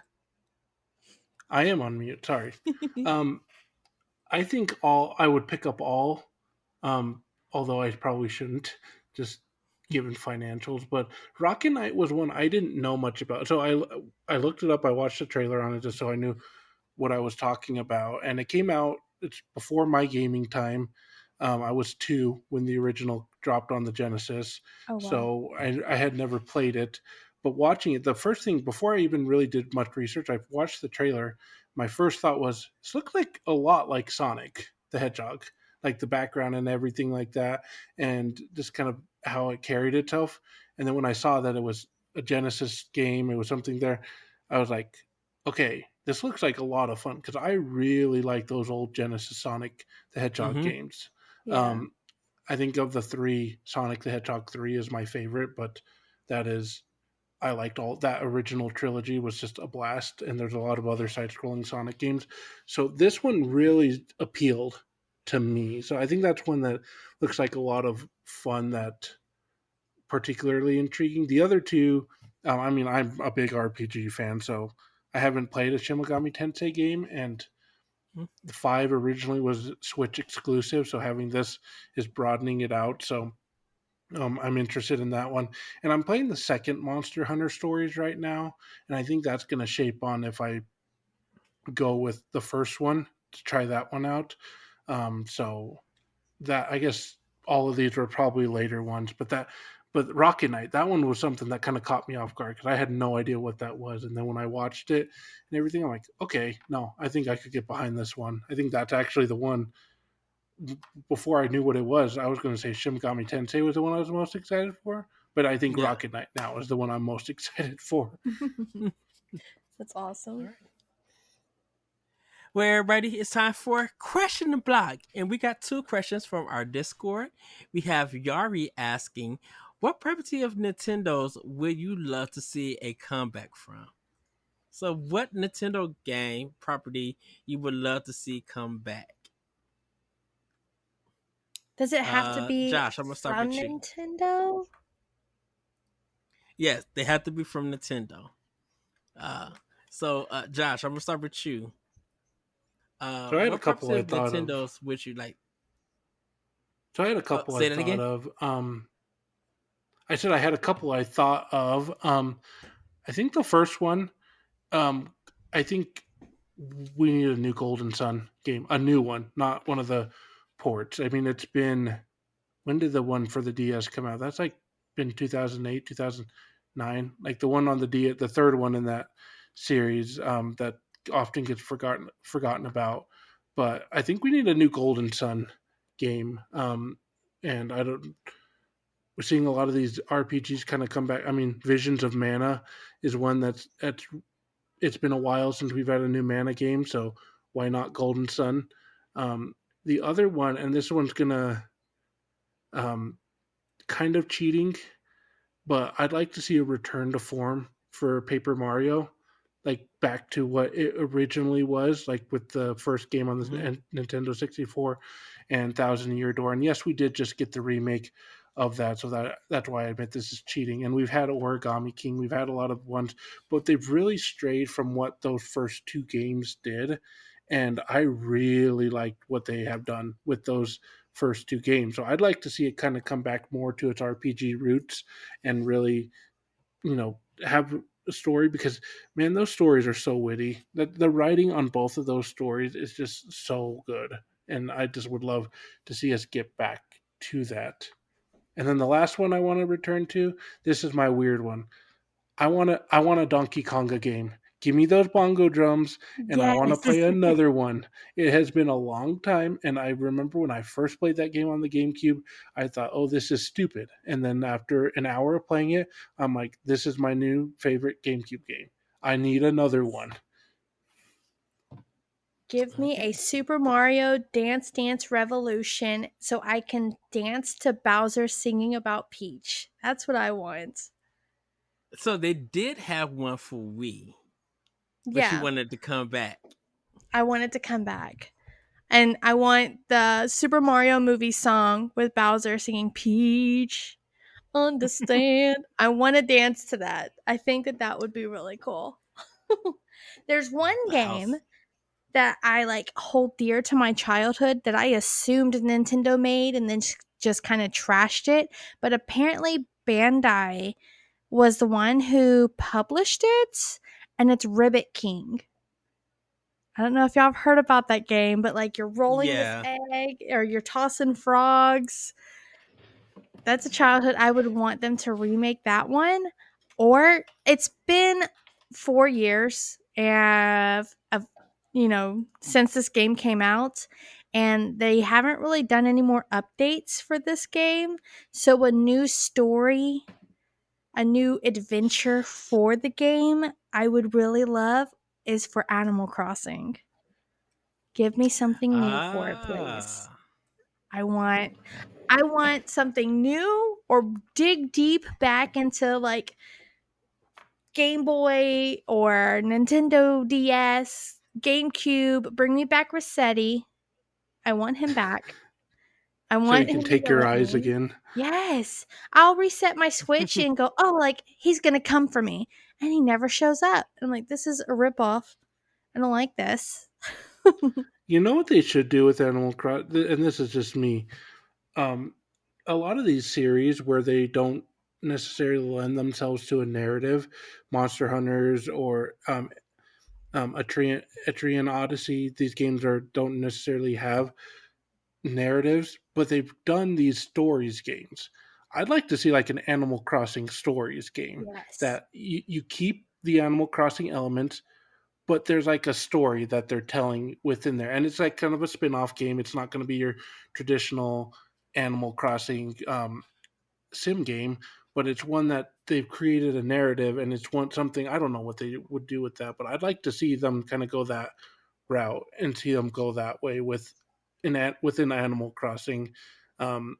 I am on mute. Sorry. Um, I think all I would pick up all, um, although I probably shouldn't, just given financials. But Rocket Knight was one I didn't know much about, so I looked it up. I watched the trailer on it just so I knew what I was talking about, and it came out. It's before my gaming time. I was 2 when the original dropped on the Genesis, Oh wow. so I had never played it. But watching it, the first thing before I even really did much research, I watched the trailer. My first thought was, this looked like a lot like Sonic the Hedgehog, like the background and everything like that, and just kind of how it carried itself. And then when I saw that it was a Genesis game, it was something there, I was like, okay, this looks like a lot of fun because I really like those old Genesis Sonic the Hedgehog Mm-hmm. games. Yeah. Um, I think of the 3, Sonic the Hedgehog 3 is my favorite, but that is I liked all that original trilogy was just a blast, and there's a lot of other side-scrolling Sonic games. So this one really appealed to me. So I think that's one that looks like a lot of fun that particularly intriguing. The other two, I mean, I'm a big RPG fan, so I haven't played a Shin Megami Tensei game, and Hmm? the five originally was Switch exclusive, so having this is broadening it out. So I'm interested in that one, and I'm playing the second Monster Hunter Stories right now, and I think that's going to shape on if I go with the first one to try that one out. So that, I guess, all of these were probably later ones, but Rocket Knight, that one was something that kind of caught me off guard because I had no idea what that was, and then when I watched it and everything, I'm like, okay, no, I think I could get behind this one. I think that's actually the one. Before I knew what it was, I was going to say Shin Megami Tensei was the one I was most excited for, but I think Yeah. Rocket Knight now is the one I'm most excited for. That's All awesome. right. Well, everybody, it's time for Question the Blog. And we got two questions from our Discord. We have Yari asking, what property of Nintendo's would you love to see a comeback from? So, what Nintendo game property you would love to see come back? Does it have to be Josh, I'm gonna start from with you. Nintendo? Yes, they have to be from Nintendo. Uh, Josh, I'm gonna start with you. So I had a What couple property I of thought of. Nintendo's would you like? So I had a couple I Say that thought again. of. I said I had a couple I thought of. I think the first one, um, I think we need a new Golden Sun game, a new one, not one of the ports. I mean, it's been, when did the one for the DS come out? That's like been 2008, 2009. Like the one on the the third one in that series, that often gets forgotten about. But I think we need a new Golden Sun game. And I don't. We're seeing a lot of these RPGs kind of come back. I mean, Visions of Mana is one that's it's been a while since we've had a new Mana game, so why not Golden Sun? The other one, and this one's gonna, um, kind of cheating, but I'd like to see a return to form for Paper Mario, like back to what it originally was, like with the first game on the Hmm. Nintendo 64 and Thousand Year Door. And yes, we did just get the remake of that, so that's why I admit this is cheating. And we've had Origami King, we've had a lot of ones, but they've really strayed from what those first two games did. And I really liked what they have done with those first two games. So I'd like to see it kind of come back more to its RPG roots and really, have a story, because man, those stories are so witty. The writing on both of those stories is just so good. And I just would love to see us get back to that. And then the last one I want to return to, this is my weird one. I want a Donkey Konga game. Give me those bongo drums, and I want to Yes. play another one. It has been a long time, and I remember when I first played that game on the GameCube, I thought, "Oh, this is stupid." And then after an hour of playing it, I'm like, "This is my new favorite GameCube game. I need another one." Give me a Okay. Super Mario Dance Dance Revolution so I can dance to Bowser singing about Peach. That's what I want. So they did have one for Wii, but you Yeah, wanted to come back. I want it to come back. And I want the Super Mario movie song with Bowser singing Peach. Understand. I want to dance to that. I think that that would be really cool. There's one Wow. game that I like hold dear to my childhood that I assumed Nintendo made and then just kind of trashed it. But apparently, Bandai was the one who published it, and it's Ribbit King. I don't know if y'all have heard about that game, but like you're rolling this Yeah. egg or you're tossing frogs. That's a childhood. I would want them to remake that one. Or it's been 4 years since this game came out, and they haven't really done any more updates for this game. So a new story, a new adventure for the game, I would really love is for Animal Crossing. Give me something new for it, please. Ah. I want I want something new or dig deep back into like Game Boy or Nintendo DS, GameCube. Bring me back Rossetti. I want him back. I So you want him can to take yell your at eyes me. again. Yes. I'll reset my Switch and go, oh, like he's gonna come for me. And he never shows up. I'm like, this is a ripoff. I don't like this. You know what they should do with Animal Crossing, and this is just me. Um, a lot of these series where they don't necessarily lend themselves to a narrative, Monster Hunters or Etrian Odyssey, these games are don't necessarily have narratives, but they've done these stories games. I'd like to see like an Animal Crossing stories game Yes. that you keep the Animal Crossing elements, but there's like a story that they're telling within there, and it's like kind of a spin-off game. It's not going to be your traditional Animal Crossing sim game, but it's one that they've created a narrative, and it's one something I don't know what they would do with that, but I'd like to see them kind of go that route and see them go that way within Animal Crossing, um,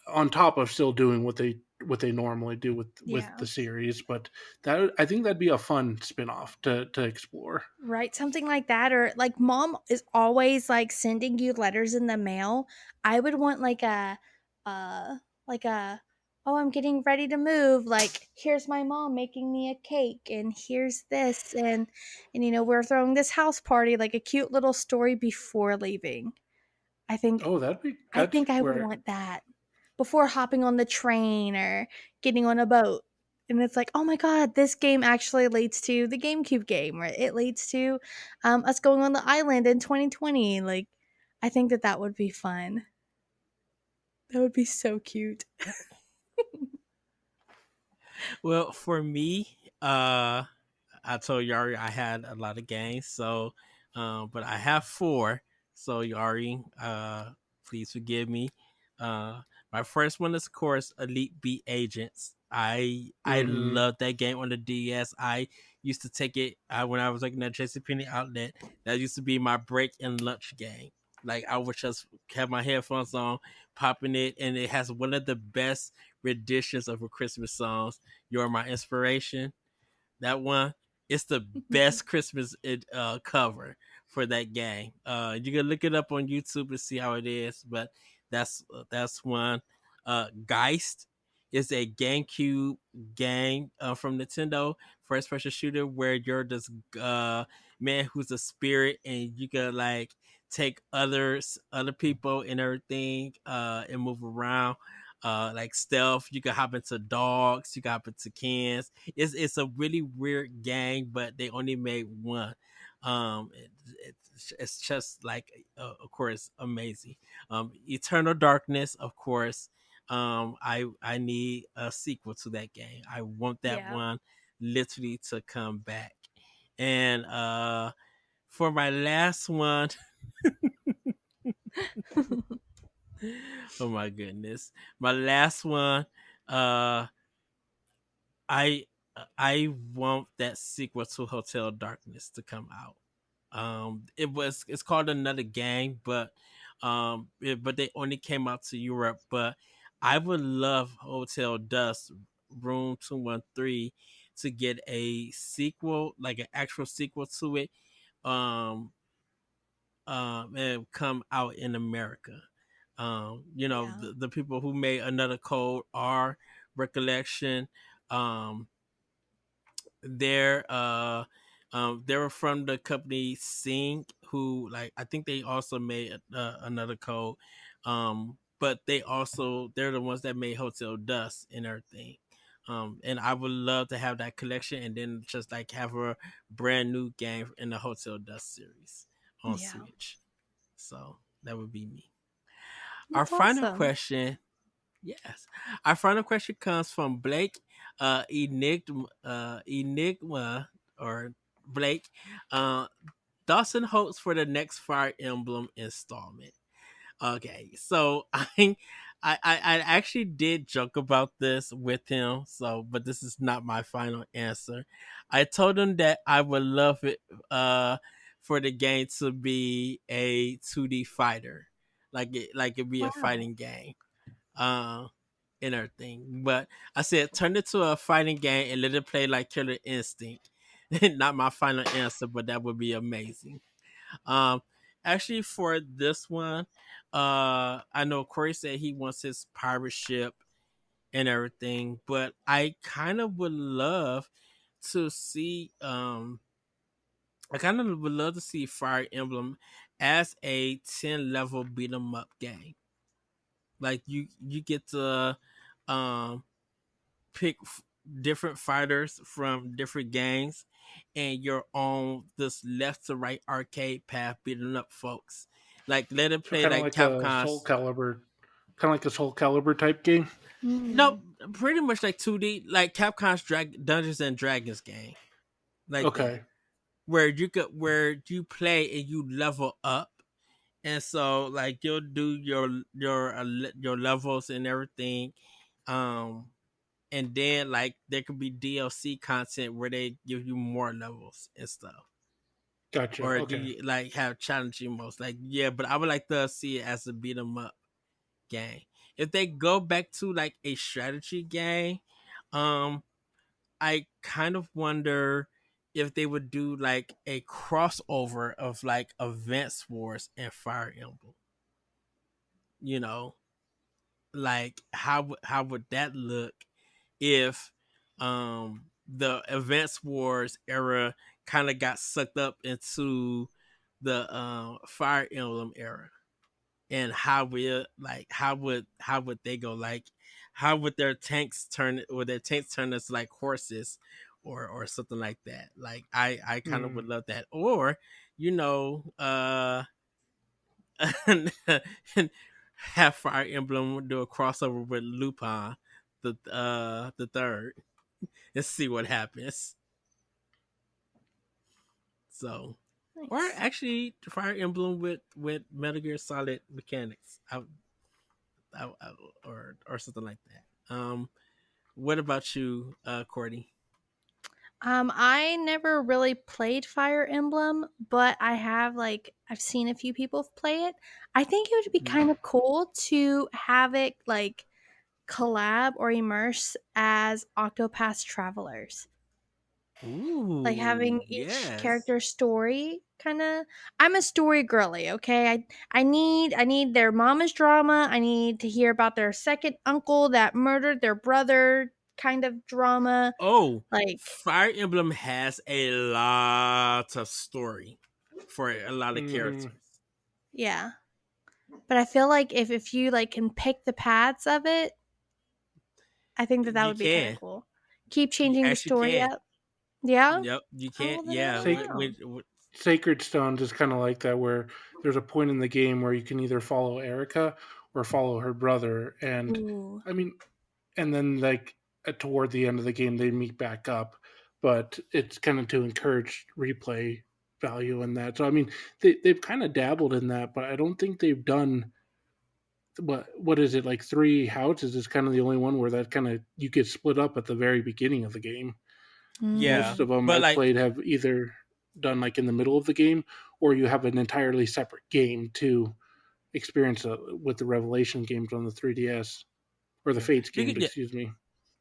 on top of still doing what they normally do with Yeah. the series. But that I think that'd be a fun spin-off to explore. Right, something like that, or like mom is always like sending you letters in the mail. I would want uh, like a, oh, I'm getting ready to move. Like, here's my mom making me a cake, and here's this, and we're throwing this house party, like a cute little story before leaving. I think Oh, that's I would where. want that before hopping on the train or getting on a boat. And it's like, oh my god, this game actually leads to the GameCube game, or it leads to us going on the island in 2020. Like, I think that that would be fun. That would be so cute. Well, for me, I told Yari I had a lot of games, so but I have four. So Yari, please forgive me. Uh, my first one is of course Elite Beat Agents. I Hmm. love that game on the DS. I used to take it when I was working at JCPenney outlet. That used to be my break and lunch game. Like I would just have my headphones on, popping it, and it has one of the best renditions of a Christmas songs. You're my inspiration. That one, it's the best Christmas cover for that game. You can look it up on YouTube and see how it is, but that's one. Geist is a GameCube game from Nintendo, first person shooter where you're this man who's a spirit and you can like take other people and everything and move around. Like stealth, you can hop into dogs, you can hop into cans. It's a really weird game, but they only made one. It's just like of course amazing. Eternal Darkness, of course. I need a sequel to that game. I want that Yeah. one literally to come back. And for my last one, oh my goodness, my last one, uh, I I want that sequel to Hotel Darkness to come out. It's called Another Game, but they only came out to Europe. But I would love Hotel Dust Room 213 to get a sequel, like an actual sequel to it. Um, and come out in America. Yeah. The people who made Another Code are Recollection. Um, they're they were from the company Sync, who like I think they also made Another Code, but they're the ones that made Hotel Dust and everything. And I would love to have that collection and then just like have a brand new game in the Hotel Dust series on Yeah. Switch. So that would be me. Our That's final awesome. question, yes, our final question comes from Blake, Enigma or Blake. Uh, Dawson hopes for the next Fire Emblem installment. Okay, so I actually did joke about this with him. So, but this is not my final answer. I told him that I would love it for the game to be a 2D fighter, like it be a Wow. fighting game. Uh, and everything. But I said turn it to a fighting game and let it play like Killer Instinct. Not my final answer, but that would be amazing. Um, Actually, for this one, I know Corey said he wants his pirate ship and everything, but I kind of would love to see. I kind of would love to see Fire Emblem as a 10 level beat 'em up game. Like you get to um pick different fighters from different games, and you're on this left to right arcade path beating up folks. Like let it So play kind of like like a Capcom's. Soul Calibur type game. No, Mm. pretty much like 2D, like Capcom's Dungeons and Dragons game, like that, Okay, where you play and you level up, and so like you'll do your levels and everything, um, and then like there could be DLC content where they give you more levels and stuff, gotcha. or do Okay, you like have challenging modes? Like yeah, but I would like to see it as a beat 'em up game. If they go back to like a strategy game, um, I kind of wonder if they would do like a crossover of like Advance Wars and Fire Emblem. You know, like how would that look if the Advance Wars era kind of got sucked up into the Fire Emblem era, and how would they go, like how would their tanks turn into like horses or something like that. Like I kind of would mm, love that, or you know have Fire Emblem do a crossover with Lupin the third and see what happens. So, or Nice. actually Fire Emblem with Metal Gear Solid mechanics. I or something like that. What about you, Courtney? I never really played Fire Emblem, but I have I've seen a few people play it. I think it would be kind of cool to have it collab or immerse as Octopath Travelers. Like having Ooh, each yes. character's story kind of. I'm a story girly, okay? I need their mama's drama. I need to hear about their second uncle that murdered their brother kind of drama. Oh, Like, Fire Emblem has a lot of story for a lot of mm-hmm. characters. yeah. But I feel like if you can pick the paths of it, I think that You would be kind of can, cool. Keep you changing the actually story can. up. Yeah. Yep, you Oh, can. well, then I Yeah, don't Sa- know. Sacred Stones is kind of like that, where there's a point in the game where you can either follow Erica or follow her brother, and Ooh. I mean, and then toward the end of the game they meet back up, but it's kind of to encourage replay value in that. So I mean, they've kind of dabbled in that, but I don't think they've done what is it, like Three Houses is kind of the only one where that kind of you get split up at the very beginning of the game. yeah, Most of Mm. them but I've like played have either done like in the middle of the game, or you have an entirely separate game to experience with the Revelation games on the 3DS, or the yeah, Fates you games, could, yeah, excuse me.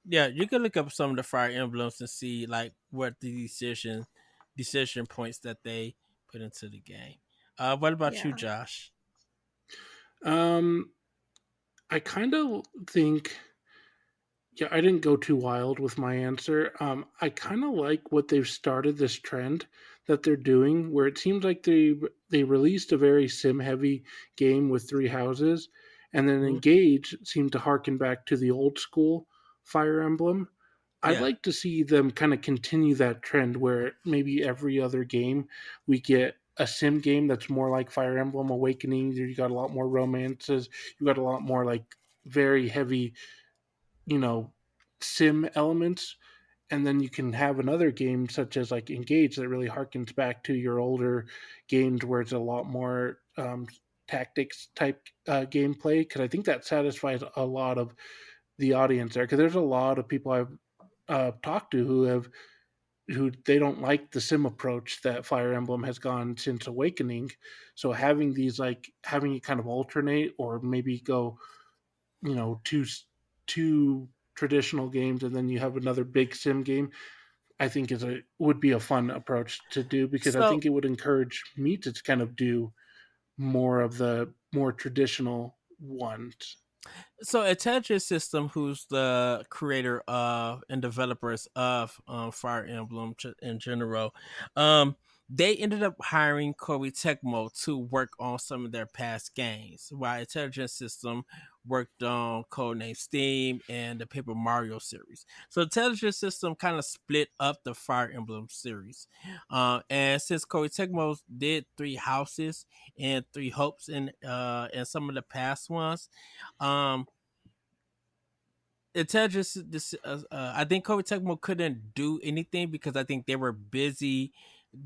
yeah, you can look up some of the Fire Emblems and see like what the decision points that they put into the game. What about you, Yeah. Josh? Um, I kind of think, yeah, I didn't go too wild with my answer. I kind of like what they've started, this trend that they're doing, where it seems like they released a very sim heavy game with Three Houses, and then Hmm. Engage seemed to harken back to the old school Fire Emblem. I'd Yeah, like to see them kind of continue that trend, where maybe every other game we get a sim game that's more like Fire Emblem Awakening. You got a lot more romances. You got a lot more like very heavy, you know, sim elements. And then you can have another game such as like Engage that really harkens back to your older games where it's a lot more tactics type gameplay, because I think that satisfies a lot of the audience there, because there's a lot of people I've talked to who they don't like the sim approach that Fire Emblem has gone since Awakening. So having it kind of alternate, or maybe go, you know, two two traditional games and then you have another big sim game, I think is a would be a fun approach to do because I So think it would encourage me to kind of do more of the more traditional ones. So Intelligent System, who's the creator of and developers of Fire Emblem in general, um, they ended up hiring Koei Tecmo to work on some of their past games, while Intelligent System worked on Codename Steam and the Paper Mario series. So Intelligent System kind of split up the Fire Emblem series, and since Koei Tecmo did Three Houses and Three Hopes in some of the past ones. Um, Intelligence, I think Koei Tecmo couldn't do anything because I think they were busy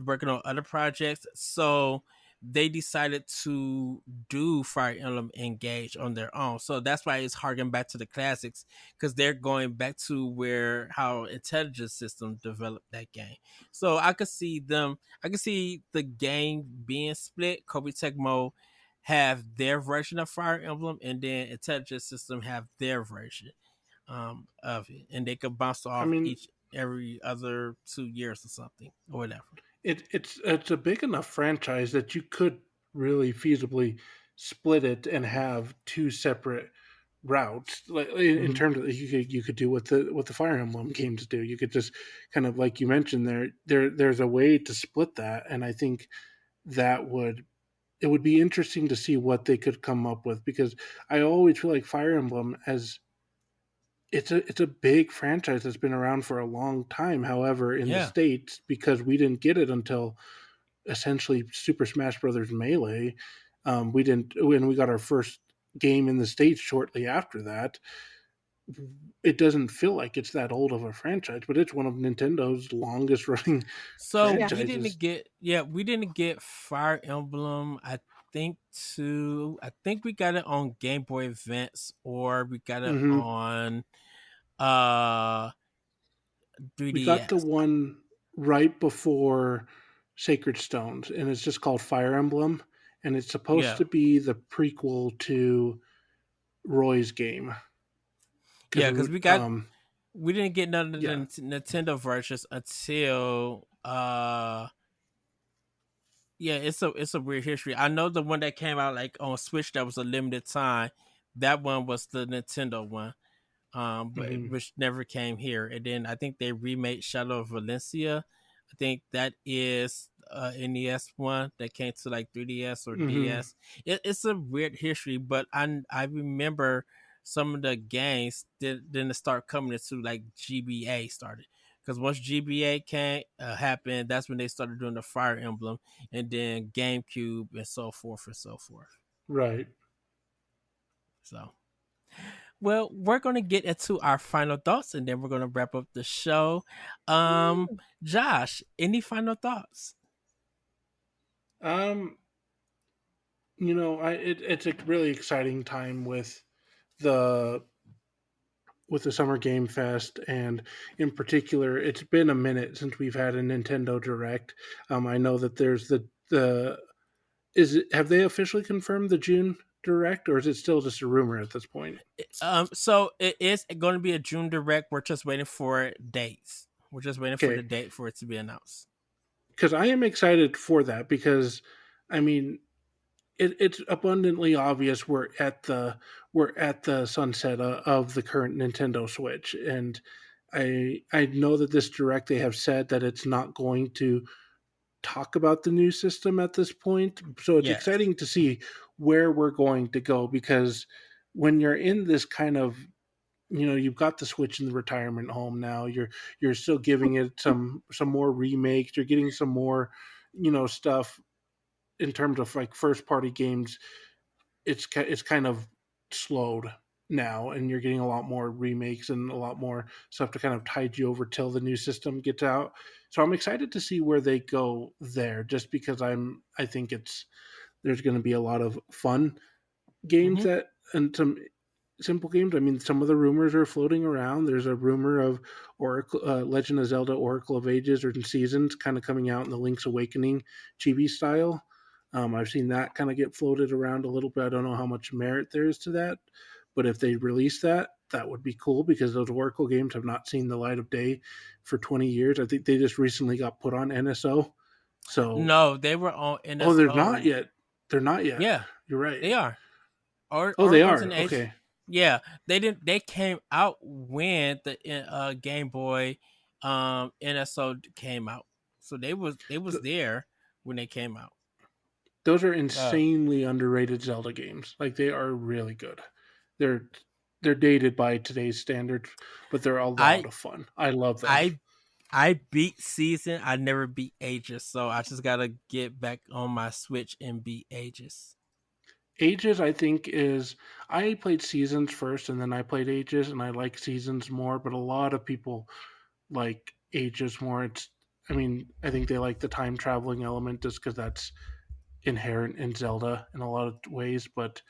working on other projects. So they decided to do Fire Emblem Engage on their own. So that's why it's harking back to the classics because they're going back to where how Intelligence System developed that game. So I could see the game being split. Koei Tecmo have their version of Fire Emblem, and then Intelligence System have their version of it, and they could bounce I off mean, each every other 2 years or something or whatever. it's a big enough franchise that you could really feasibly split it and have two separate routes. Like in Hmm. terms of you could do what the Fire Emblem games do. You could just kind of like you mentioned there's a way to split that, and I think that would it would be interesting to see what they could come up with because I always feel like Fire Emblem as it's a big franchise that's been around for a long time. However, in the Yeah. states, because we didn't get it until essentially Super Smash Brothers Melee, we didn't when we got our first game in the states shortly after that. It doesn't feel like it's that old of a franchise, but it's one of Nintendo's longest running So Yeah. franchises. we didn't get Fire Emblem. I think we got it on Game Boy Advance or we got it Hmm. on uh We got the 3DS. one right before Sacred Stones, and it's just called Fire Emblem, and it's supposed Yeah. to be the prequel to Roy's game because Yeah, we because would we didn't get none of the yeah. Nintendo versions until yeah, it's a weird history. I know the one that came out like on Switch that was a limited time. That one was the Nintendo one, but Hmm. which never came here. And then I think they remade Shadow of Valencia. I think that is NES one that came to like 3DS or Hmm. DS. It's a weird history, but I remember some of the games didn't start coming into like GBA started. Because once GBA came happened, that's when they started doing the Fire Emblem, and then GameCube and so forth and so forth. Right. So well, we're gonna get into our final thoughts and then we're gonna wrap up the show. Um, Josh, any final thoughts? Um, it's a really exciting time the with the Summer Game Fest, and in particular, it's been a minute since we've had a Nintendo Direct. I know that there's the is it have they officially confirmed the June Direct, or is it still just a rumor at this point? So it is going to be a June direct. We're just waiting for dates. We're just waiting for the Okay, date for it to be announced. because I am excited for that because I mean it's abundantly obvious we're at the sunset of the current Nintendo Switch, and I know that this direct they have said that it's not going to talk about the new system at this point. So it's Yes. exciting to see where we're going to go because when you're in this kind of you've got the Switch in the retirement home now. You're still giving it some more remakes. You're getting some more stuff in terms of like first party games. It's kind of slowed now, and you're getting a lot more remakes and a lot more stuff to kind of tide you over till the new system gets out. So I'm excited to see where they go there, just because I think it's there's going to be a lot of fun games Mm-hmm. that and some simple games. I mean, some of the rumors are floating around. There's a rumor of Oracle, Legend of Zelda: Oracle of Ages or Seasons, kind of coming out in the Link's Awakening chibi style. I've seen that kind of get floated around a little bit. I don't know how much merit there is to that, but if they release that, that would be cool because those Oracle games have not seen the light of day for 20 years. I think they just recently got put on NSO. So, No, they were on oh, they're not NSO. yet. They're not yet. Yeah, You're right. they are. Oh, they Oracle's an are. H. Okay. Yeah, they didn't. They came out when the Game Boy NSO came out, so they was Th- there when they came out. those are Uh, insanely underrated Zelda games. Like they are really good. They're they're dated by today's standards, but they're a lot I of fun. I love them. I I beat Season. I never beat Ages, so I just gotta get back on my Switch and beat Ages. Ages, I think, is I played Seasons first and then I played Ages, and I like Seasons more, but a lot of people like Ages more. I mean, I think they like the time traveling element just because that's inherent in Zelda in a lot of ways. But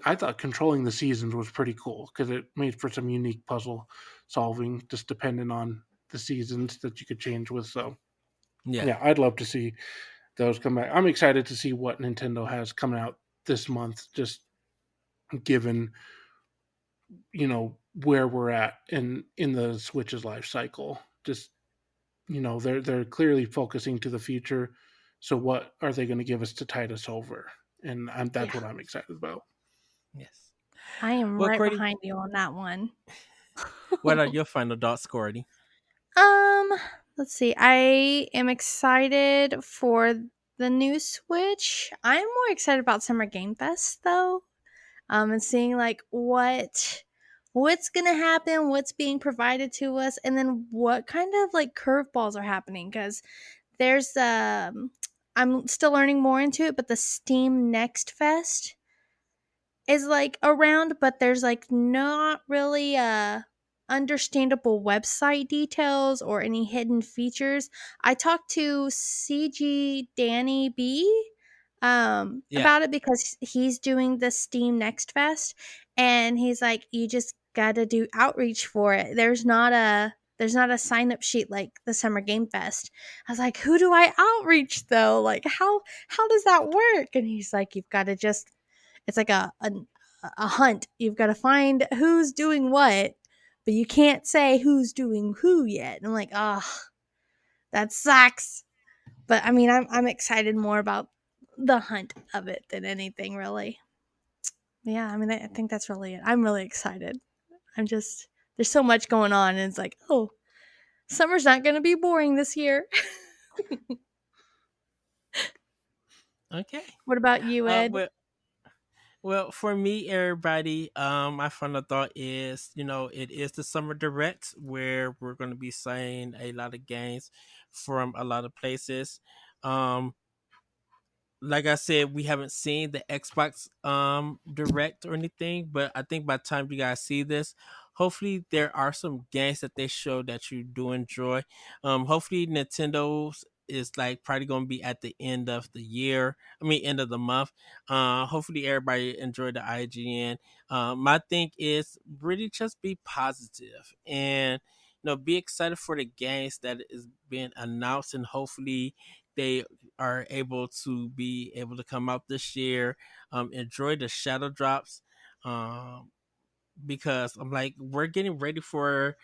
I thought controlling the seasons was pretty cool because it made for some unique puzzle solving, just depending on the seasons that you could change with. So Yeah, yeah, I'd love to see those come back. I'm excited to see what Nintendo has coming out this month. Just given where we're at in the Switch's life cycle, just they're clearly focusing to the future. So what are they going to give us to tide us over? And that's Yeah, what I'm excited about. yes. I am Well, right Courtney, behind you on that one. what are your final thoughts, Courtney? Um, let's see. I am excited for the new Switch. I'm more excited about Summer Game Fest though. And seeing like what's gonna happen, what's being provided to us, and then what kind of like curveballs are happening. Because there's I'm still learning more into it, but the Steam Next Fest is like around, but there's like not really understandable website details or any hidden features. I talked to CG Danny B Yeah, about it because he's doing the Steam Next Fest, and he's like, you just gotta do outreach for it. There's not a sign up sheet like the Summer Game Fest. I was like, who do I outreach though? Like how does that work? And he's like, you've got to just it's like a hunt. You've got to find who's doing what, but you can't say who's doing who yet. And I'm like, oh, that sucks. But I mean, I'm excited more about the hunt of it than anything really. Yeah, I mean, I think that's really it. I'm really excited. I'm just there's so much going on, and it's like, oh, summer's not going to be boring this year. okay. What about you, Uh, Ed? well, well, for me, everybody, my final thought is, it is the summer direct where we're going to be seeing a lot of games from a lot of places. Um, like I said, we haven't seen the Xbox direct or anything, but I think by the time you guys see this, hopefully there are some games that they show that you do enjoy. Hopefully Nintendo's is like probably gonna be at the end of the year. I mean end of the month. Hopefully everybody enjoyed the IGN. My thing is really just be positive and be excited for the games that is being announced, and hopefully they are able to be able to come out this year. Enjoy the shadow drops. Um, because I'm like, we're getting ready for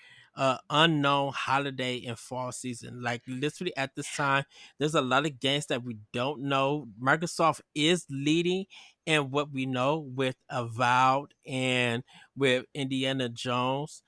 unknown holiday and fall season. Like literally at this time, there's a lot of games that we don't know. Microsoft is leading in what we know with Avowed and with Indiana Jones.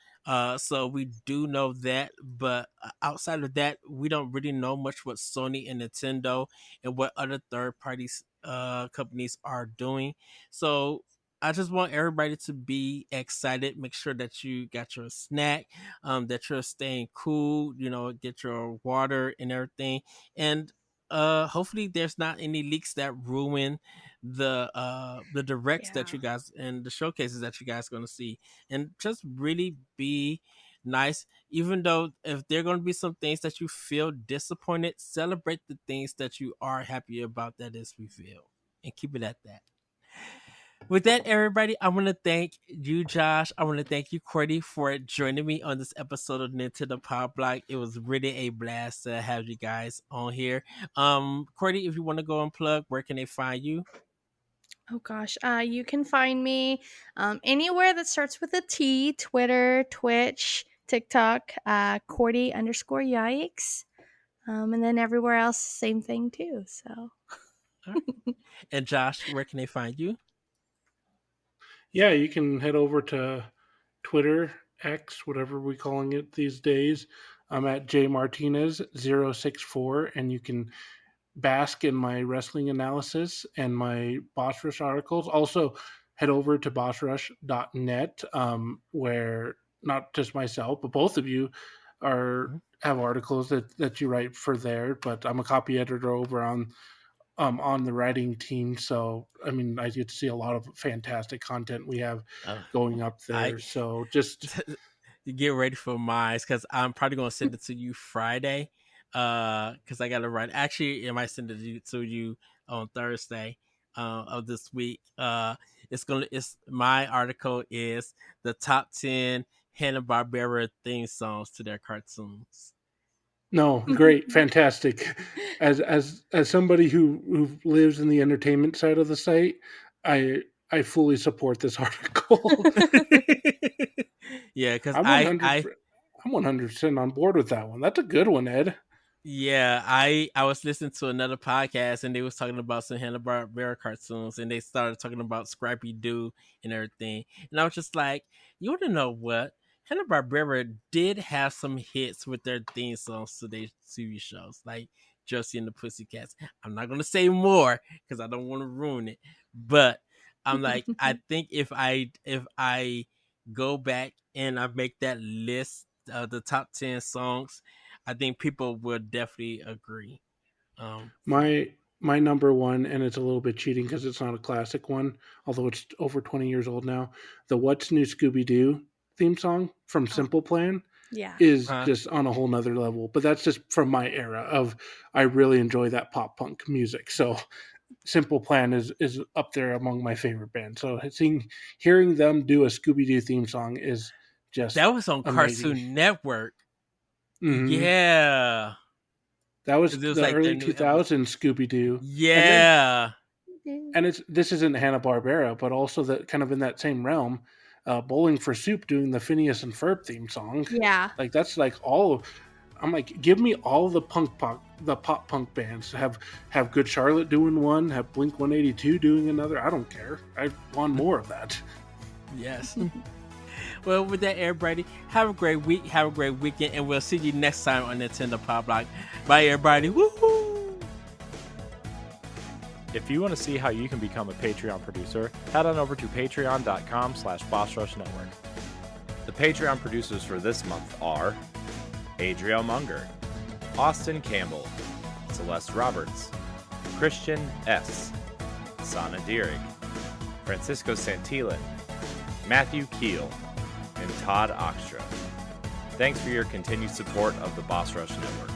So we do know that, but outside of that, we don't really know much what Sony and Nintendo and what other third parties companies are doing. So I just want everybody to be excited. Make sure that you got your snack, that you're staying cool, get your water and everything. And hopefully there's not any leaks that ruin the directs that Yeah. you guys and the showcases that you guys gonna see. And just really be nice. Even though if there are gonna be some things that you feel disappointed, celebrate the things that you are happy about that is revealed. And keep it at that. With that, everybody, I want to thank you, Josh. I want to thank you, Courtney, for joining me on this episode of Nintendo Power Block. It was really a blast to have you guys on here. Courtney, if you want to go unplug, where can they find you? Oh gosh, you can find me anywhere that starts with a T: Twitter, Twitch, TikTok, Courty _ Yikes, and then everywhere else, same thing too. So, All right. And Josh, where can they find you? Yeah, you can head over to Twitter, X, whatever we're calling it these days. I'm at jmartinez064, and you can bask in my wrestling analysis and my Boss Rush articles. Also, head over to bossrush.net, where not just myself, but both of you are Mhm. have articles that you write for there. But I'm a copy editor over on the writing team. So, I mean, I get to see a lot of fantastic content we have Oh, going up I there. So, just you get ready for mine because I'm probably gonna send it to you Friday. Because I gotta write. Actually, I might send it to you on Thursday of this week. It's my article is the top 10 Hanna-Barbera theme songs to their cartoons. no, great, fantastic. As somebody who lives in the entertainment side of the site, I fully support this article. Yeah, because I'm 100 I'm 100% on board with that one. That's a good one, Ed. Yeah, I was listening to another podcast and they was talking about some Hanna Barbera cartoons and they started talking about Scrappy Doo and everything. And I was just like, you want to know what? Hanna Barbera did have some hits with their theme songs to their TV shows, like Josie and the Pussycats. I'm not gonna say more because I don't want to ruin it, but I'm like, I think if I go back and I make that list of the top 10 songs, I think people would definitely agree. My number one, and it's a little bit cheating because it's not a classic one, although it's over 20 years old now. The "What's New Scooby Doo" theme song from Oh, Simple Plan yeah. is Uh, just on a whole nother level. But that's just from my era of I really enjoy that pop punk music. So Simple Plan is up there among my favorite bands. So hearing them do a Scooby Doo theme song is just that was on amazing. Cartoon Network. Hmm. Yeah, That was 'cause it was the like their early new episode. 2000s Scooby Doo, and then Yeah, this isn't Hanna Barbera, but also that kind of in that same realm. Bowling for Soup doing the Phineas and Ferb theme song, Yeah. like that's like all of. I'm like, give me all the the pop punk bands. Have Good Charlotte doing one, have Blink 182 doing another. I don't care. I want more of that. yes. Well, with that, everybody, have a great week, have a great weekend, and we'll see you next time on Nintendo Pow Block. Bye, everybody. Woohoo! If you want to see how you can become a Patreon producer, head on over to patreon.com/BossRushNetwork. The Patreon producers for this month are Adriel Munger, Austin Campbell, Celeste Roberts, Christian S., Sana Dierig, Francisco Santillan, Matthew Keel, and Todd Oxtra. Thanks for your continued support of the Boss Rush Network.